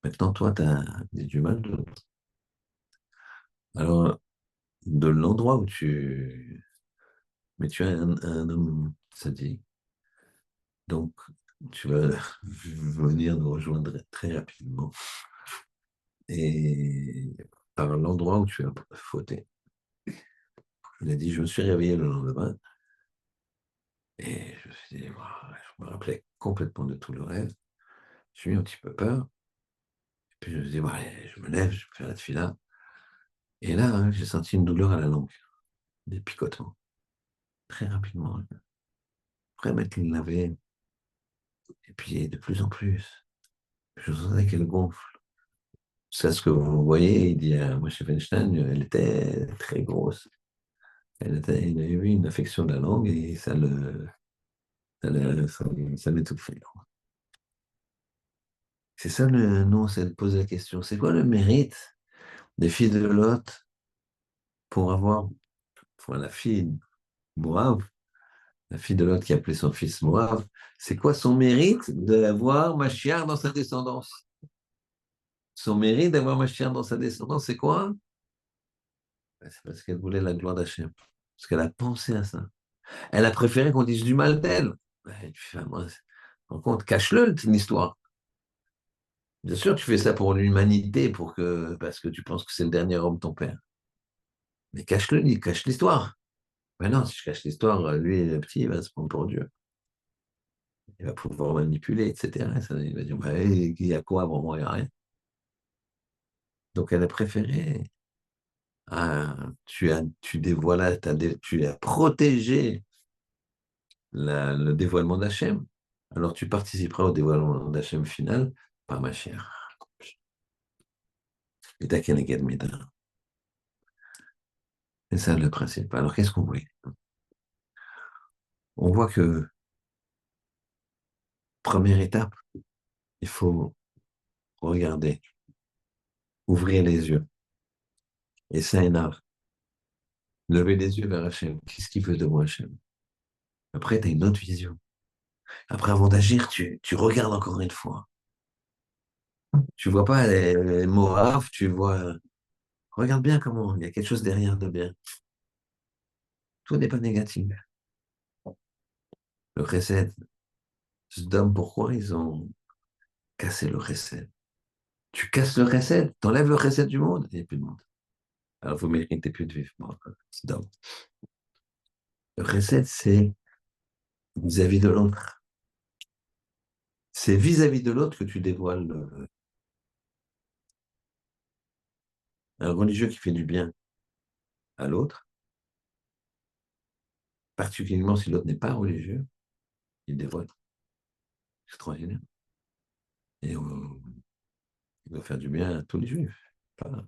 Maintenant, toi, tu as du mal. Alors, de l'endroit où tu... Mais tu es un homme sadique. Donc, tu vas venir nous rejoindre très rapidement. Et par l'endroit où tu as fauté. Je l'ai dit, je me suis réveillé le lendemain et je me suis dit, waouh, je me rappelais complètement de tout le rêve. J'ai eu un petit peu peur. Et puis je me suis dit, bon, allez, je me lève, je vais faire la tefila. Et là, hein, j'ai senti une douleur à la langue, des picotements, très rapidement. Après m'être lavé, et puis de plus en plus, je sentais qu'elle gonfle. C'est ce que vous voyez, il dit à Moshe Feinstein, elle était très grosse. Il avait eu une affection de la langue et ça l'étouffait. C'est ça le nom, c'est de poser la question. C'est quoi le mérite des filles de Lot pour avoir, pour la fille Moab, la fille de Lot qui appelait son fils Moab, c'est quoi son mérite d'avoir Mashiach dans sa descendance? Son mérite d'avoir Mashiach dans sa descendance, c'est quoi? C'est parce qu'elle voulait la gloire d'Hachem. Parce qu'elle a pensé à ça. Elle a préféré qu'on dise du mal d'elle. Ouais, moi, en compte, cache-le, l'histoire. Bien sûr, tu fais ça pour l'humanité, parce que tu penses que c'est le dernier homme, ton père. Mais cache-le, cache l'histoire. Mais non, si je cache l'histoire, lui, le petit, il va se prendre pour Dieu. Il va pouvoir manipuler, etc. Il va dire, bah, il y a quoi avant moi? Il n'y a rien. Donc, elle a préféré. Tu dévoiles, tu as protégé le dévoilement d'Hachem. Alors, tu participeras au dévoilement d'Hachem final par ma chère. Et t'as qu'un égale médard. C'est ça le principe. Alors, qu'est-ce qu'on voit? On voit que, première étape, il faut regarder, ouvrir les yeux. Et ça énerve. Lever les yeux vers Hachem. Qu'est-ce qu'il veut de moi, Hachem? Après, tu as une autre vision. Après, avant d'agir, tu regardes encore une fois. Tu vois pas les Moab, tu vois. Regarde bien comment il y a quelque chose derrière de bien. Tout n'est pas négatif. Le recette, Sodome, pourquoi ils ont cassé le recette? Tu casses le recette, t'enlèves le recette du monde, il n'y a plus de monde. Alors vous méritez plus de vivre. Bon, Sodome. Le recette, c'est vis-à-vis de l'autre. C'est vis-à-vis de l'autre que tu dévoiles un religieux qui fait du bien à l'autre, particulièrement si l'autre n'est pas religieux, il dévoile. C'est extraordinaire. Et il doit faire du bien à tous les juifs. Pas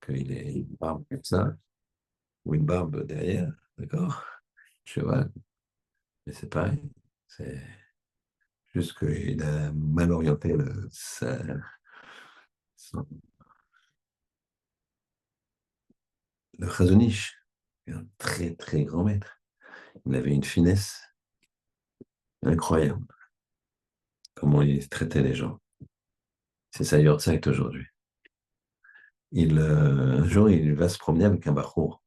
qu'il ait une barbe comme ça, ou une barbe derrière, d'accord? Cheval. Mais c'est pareil. C'est juste qu'il a mal orienté son- Chazon Ish, un très très grand maître, il avait une finesse incroyable, comment il traitait les gens. C'est ça, Yortzeit aujourd'hui. Un jour, il va se promener avec un bachour.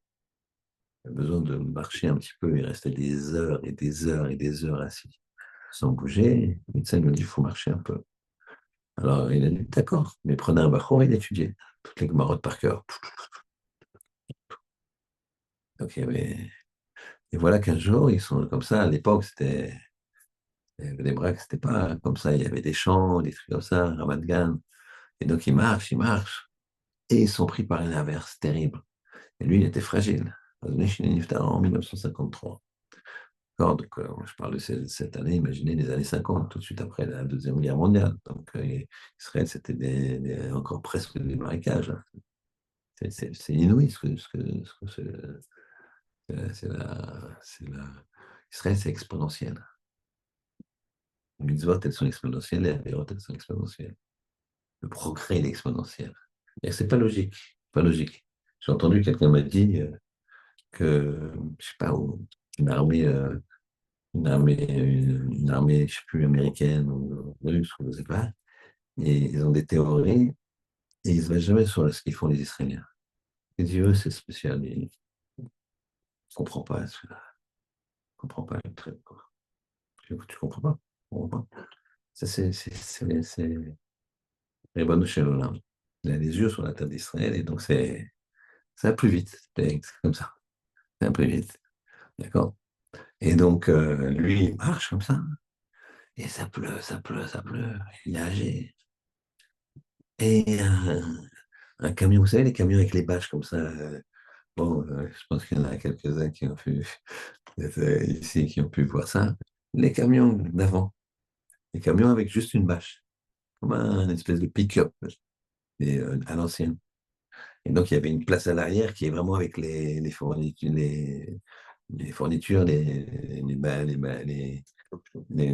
Il a besoin de marcher un petit peu. Il restait des heures et des heures et des heures assis, sans bouger. Le médecin lui dit, il faut marcher un peu. Alors, il a dit, d'accord, mais prenez un bachour, il étudiait toutes les marottes par cœur. Donc, et voilà qu'un jour, ils sont comme ça. À l'époque, les braques, c'était pas comme ça. Il y avait des chants, des trucs comme ça, Ramat Gan. Et donc, ils marchent. Et ils sont pris par une averse terrible. Et lui, il était fragile. Il est niftar en 1953. D'accord, donc, je parle de cette année, imaginez les années 50, tout de suite après la Deuxième Guerre mondiale. Donc, Israël, c'était encore presque des marécages, hein. C'est inouï Israël, c'est exponentiel. Les mitzvot, elles sont exponentielles, les avérotes, elles sont exponentielles. Le progrès, il est exponentiel. Et c'est pas logique. Pas logique. J'ai entendu quelqu'un m'a dit que, je sais pas où, une armée, euh, une armée, je sais plus, américaine ou russe, je ne sais pas, et ils ont des théories et ils ne se basent jamais sur ce qu'ils font les Israéliens. Ils disent, eux, c'est spécial, ils ne comprennent pas celui-là. Ils ne comprennent pas le truc, quoi. Tu comprends pas? Tu comprends pas. Ça, c'est Ribono Shel Olam. Il a les yeux sur la terre d'Israël et donc ça va plus vite. C'est comme ça. Ça va plus vite. D'accord? Et donc, lui, il marche comme ça. Et ça pleut, ça pleut, ça pleut. Il est âgé. Et un camion, vous savez, les camions avec les bâches comme ça. Bon, je pense qu'il y en a quelques-uns qui ont pu être ici, qui ont pu voir ça. Les camions d'avant. Les camions avec juste une bâche. Comme un espèce de pick-up, mais à l'ancienne. Et donc, il y avait une place à l'arrière qui est vraiment avec les fournitures, les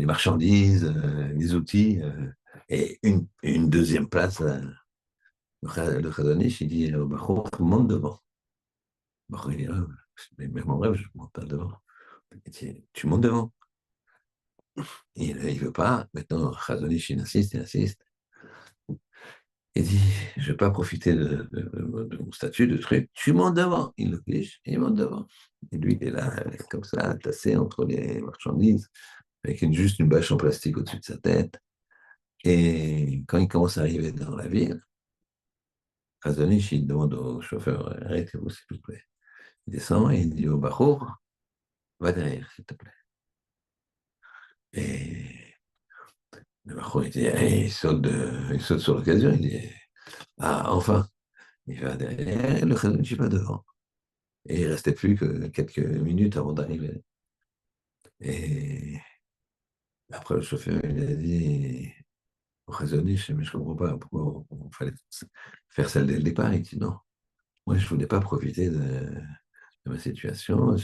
marchandises, les outils, et une deuxième place. Le Khazanish, il dit au Bachour, monte devant. Bachour, il dit, ah, mais même en rêve, je ne monte pas devant. Il dit, tu montes devant. Il ne veut pas. Maintenant, Khazanish, il insiste, il insiste. Il dit, je ne vais pas profiter de mon statut, de truc. Tu montes devant. Il le fiche, il monte devant. Et lui, il est là, comme ça, tassé entre les marchandises, avec juste une bâche en plastique au-dessus de sa tête. Et quand il commence à arriver dans la ville, Khazanish, il demande au chauffeur, arrêtez-vous, s'il vous plaît. Il descend et il dit au Bachour, va derrière, s'il te plaît. Et le Bachour, il dit, eh, il saute sur l'occasion, il dit, ah, enfin, il va derrière, et le Khazanish va devant. Et il ne restait plus que quelques minutes avant d'arriver. Et après, le chauffeur, il a dit, au Khazanish, mais je ne comprends pas pourquoi il fallait faire ça dès le départ. Il dit, non, moi, je ne voulais pas profiter de ma situation.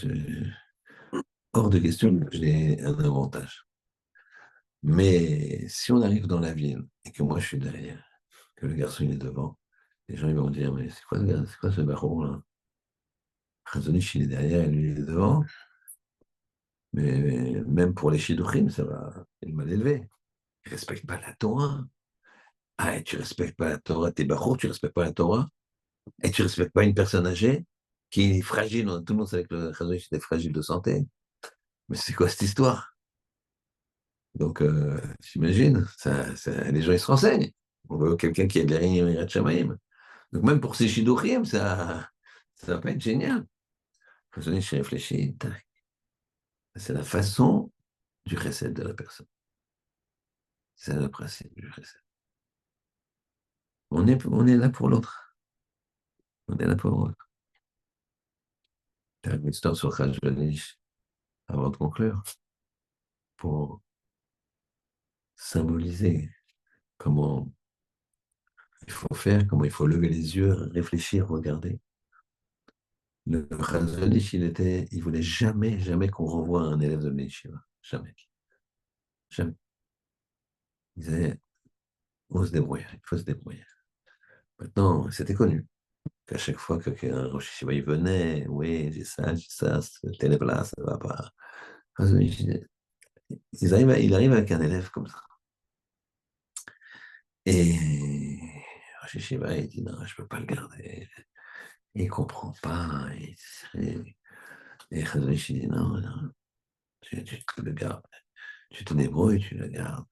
Hors de question que j'ai un avantage. Mais si on arrive dans la ville et que moi je suis derrière, que le garçon il est devant, les gens ils vont dire, mais c'est quoi ce baron là? Khazonich il est derrière et lui il est devant. Mais même pour les shidduchim, ça va, il est mal élevé. Il ne respecte pas la Torah. Ah, et tu ne respectes pas la Torah, t'es baron, tu ne respectes pas la Torah. Et tu ne respectes pas une personne âgée qui est fragile. Tout le monde sait que le Khazonich était fragile de santé. Mais c'est quoi cette histoire? Donc, j'imagine, les gens ils se renseignent. On veut quelqu'un qui a derrière Yirat Shamayim. Donc, même pour ces shidduchim, ça va pas être génial. Faut que je réfléchis. Tac. C'est la façon du recette de la personne. C'est le principe du recette. On est là pour l'autre. On est là pour l'autre. Une histoire sur Khajanish avant de conclure, pour symboliser comment il faut faire, comment il faut lever les yeux, réfléchir, regarder. Le Khazonich, il voulait jamais, jamais qu'on renvoie un élève de Yeshiva. Jamais. Jamais. Il disait, on se débrouille, il faut se débrouiller. Maintenant, c'était connu. qu'à chaque fois qu'un Rosh Hashiva, il venait, oui, j'ai ça, tel élève-là, ça va pas. Il arrive avec un élève comme ça. Et Rosh Hashiva, il dit non, je peux pas le garder. Il comprend pas. Et Chazonish, il dit non, non, tu le gardes. Tu te débrouilles, tu le gardes.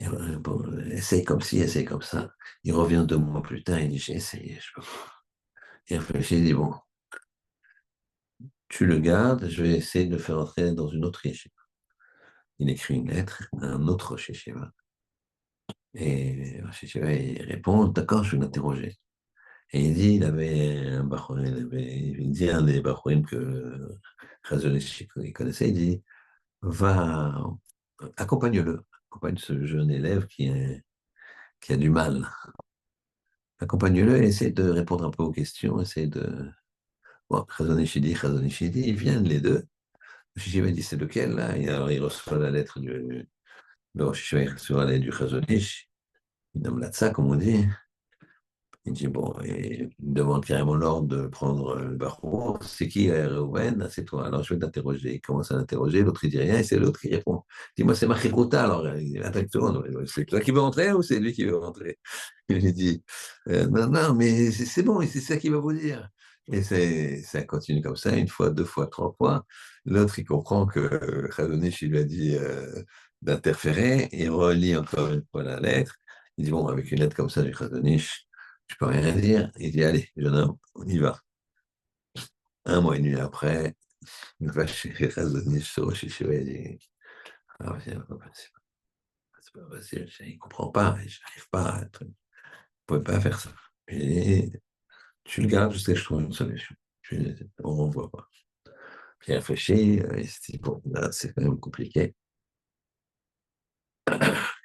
Et, bon, essaye comme ci, essaye comme ça. Il revient 2 mois plus tard, il dit j'ai essayé, je peux pas. Il réfléchit, il dit bon, tu le gardes, je vais essayer de le faire entrer dans une autre yeshiva. Il écrit une lettre à un autre yeshiva. Et le yeshiva, il répond d'accord, je vais l'interroger. Et il dit, il avait un Bachorim, il dit à un des Bachorim que Chazonish il connaissait, il dit va, accompagne-le, accompagne ce jeune élève qui a du mal. Accompagne-le et essaie de répondre un peu aux questions, essaie de. Bon, Khazon Ishidi, ils viennent les deux. Le Shishiva dit c'est lequel là? Et alors il reçoit la lettre le Rosh Hashiva, il reçoit la lettre du Khazon Ish, il nomme la comme on dit. Il dit bon, et il demande carrément l'ordre de prendre le Bachour. C'est qui Reuven? Ah, c'est toi. Alors je vais t'interroger. Il commence à l'interroger, l'autre il dit rien, et c'est l'autre qui répond. Dis-moi, c'est marqué Kouta, alors il attaque tout le monde. C'est toi qui veux rentrer ou c'est lui qui veut rentrer? Il lui dit non, non, mais c'est bon, c'est ça qu'il va vous dire. Et ça continue comme ça, une fois, 2 fois, 3 fois. L'autre, il comprend que Khazonich, il lui a dit d'interférer. Il relit encore une fois la lettre. Il dit bon, avec une lettre comme ça du Khazonich, je peux rien dire. Il dit, allez, jeune homme, on y va. 1 mois et demi après, il va chez Razonich sur Rosh Hashiva, il dit, ah, c'est pas facile, il ne comprend pas, je n'arrive pas, je ne pouvais pas faire ça. Et tu le gardes jusqu'à ce que je trouve une solution. On ne renvoie pas. Puis il réfléchit, il se dit, bon, là, c'est quand même compliqué.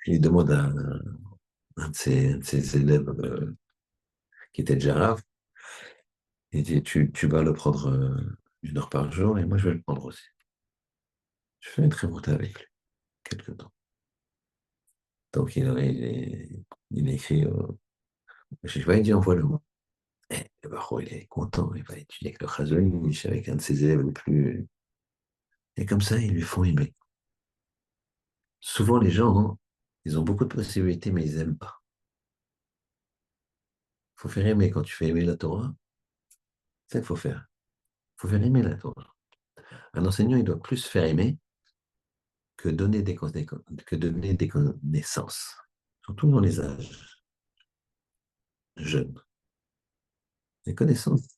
Il demande à un de ses élèves qui était déjà Rav, il dit, tu vas le prendre 1 heure par jour et moi je vais le prendre aussi. Je fais une très bonne avec lui, quelque temps. Donc il écrit, je sais pas, il dit envoie-le-moi. Et le Baruch, il est content, il va étudier avec le Chazon, avec un de ses élèves les plus. Et comme ça, ils lui font aimer. Souvent, les gens, hein, ils ont beaucoup de possibilités, mais ils n'aiment pas. Il faut faire aimer quand tu fais aimer la Torah. C'est ça qu'il faut faire. Il faut faire aimer la Torah. Un enseignant, il doit plus faire aimer que donner des connaissances, surtout dans les âges jeunes. Les connaissances,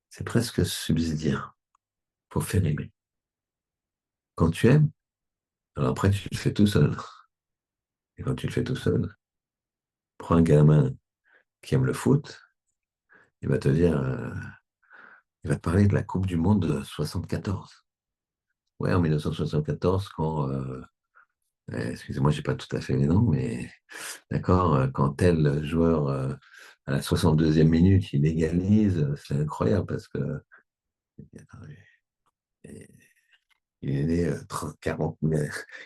c'est presque subsidiaire. Il faut faire aimer. Quand tu aimes, alors après, tu le fais tout seul. Et quand tu le fais tout seul, prends un gamin qui aime le foot, il va te dire, il va te parler de la Coupe du Monde de 74. Ouais, en 1974, quand, excusez-moi, j'ai pas tout à fait les noms, mais d'accord, quand tel joueur, à la 62e minute, il égalise, c'est incroyable parce que il est né 30, 40,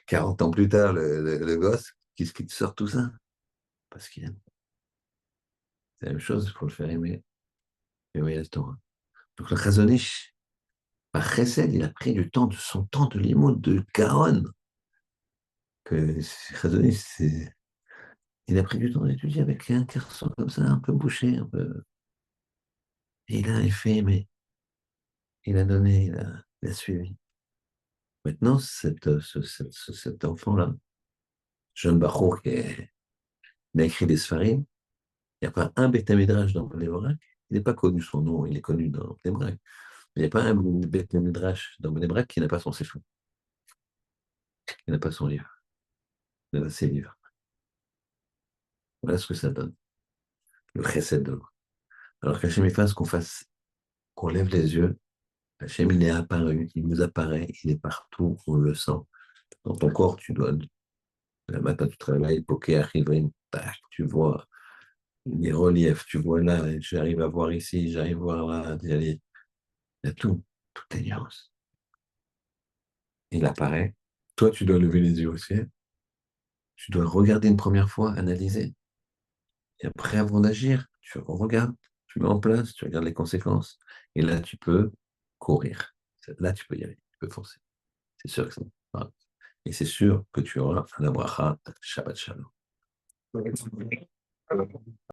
40 ans plus tard, le gosse, qu'est-ce qui te sort tout ça? Parce qu'il aime. C'est la même chose, il faut le faire aimer, aimer le Torah. Donc le Chazonish, par Chesed, il a pris du temps, de son temps de limoud, de Gaon, que Chazonish, il a pris du temps d'étudier avec un garçon comme ça, un peu bouché, un peu. Et il a fait aimer, il a donné, il a suivi. Maintenant, cet enfant-là, jeune Bachour, il a écrit des Sfarim, il n'y a pas un Beth Midrash dans Bnei Brak, il n'est pas connu son nom, il est connu dans Bnei Brak. Il n'y a pas un Beth Midrash dans Bnei Brak qui n'a pas son sefer, qui n'a pas son livre, il a ses livres. Voilà ce que ça donne, le chesed de l'eau. Alors qu'Hachem fasse qu'on lève les yeux, Hachem il est apparu, il nous apparaît, il est partout, on le sent. Dans ton corps, tu dois, le matin tu te réveilles, poké, arrivrim, tac, tu vois les reliefs, tu vois là, j'arrive à voir ici, j'arrive à voir là, il y a tout est nuance. Il apparaît. Toi, tu dois lever les yeux au ciel, tu dois regarder une première fois, analyser, et après, avant d'agir, tu regardes, tu mets en place, tu regardes les conséquences. Et là, tu peux courir. Là, tu peux y aller, tu peux foncer. C'est sûr que ça va. Et c'est sûr que tu auras la bracha Shabbat Shalom. Ouais.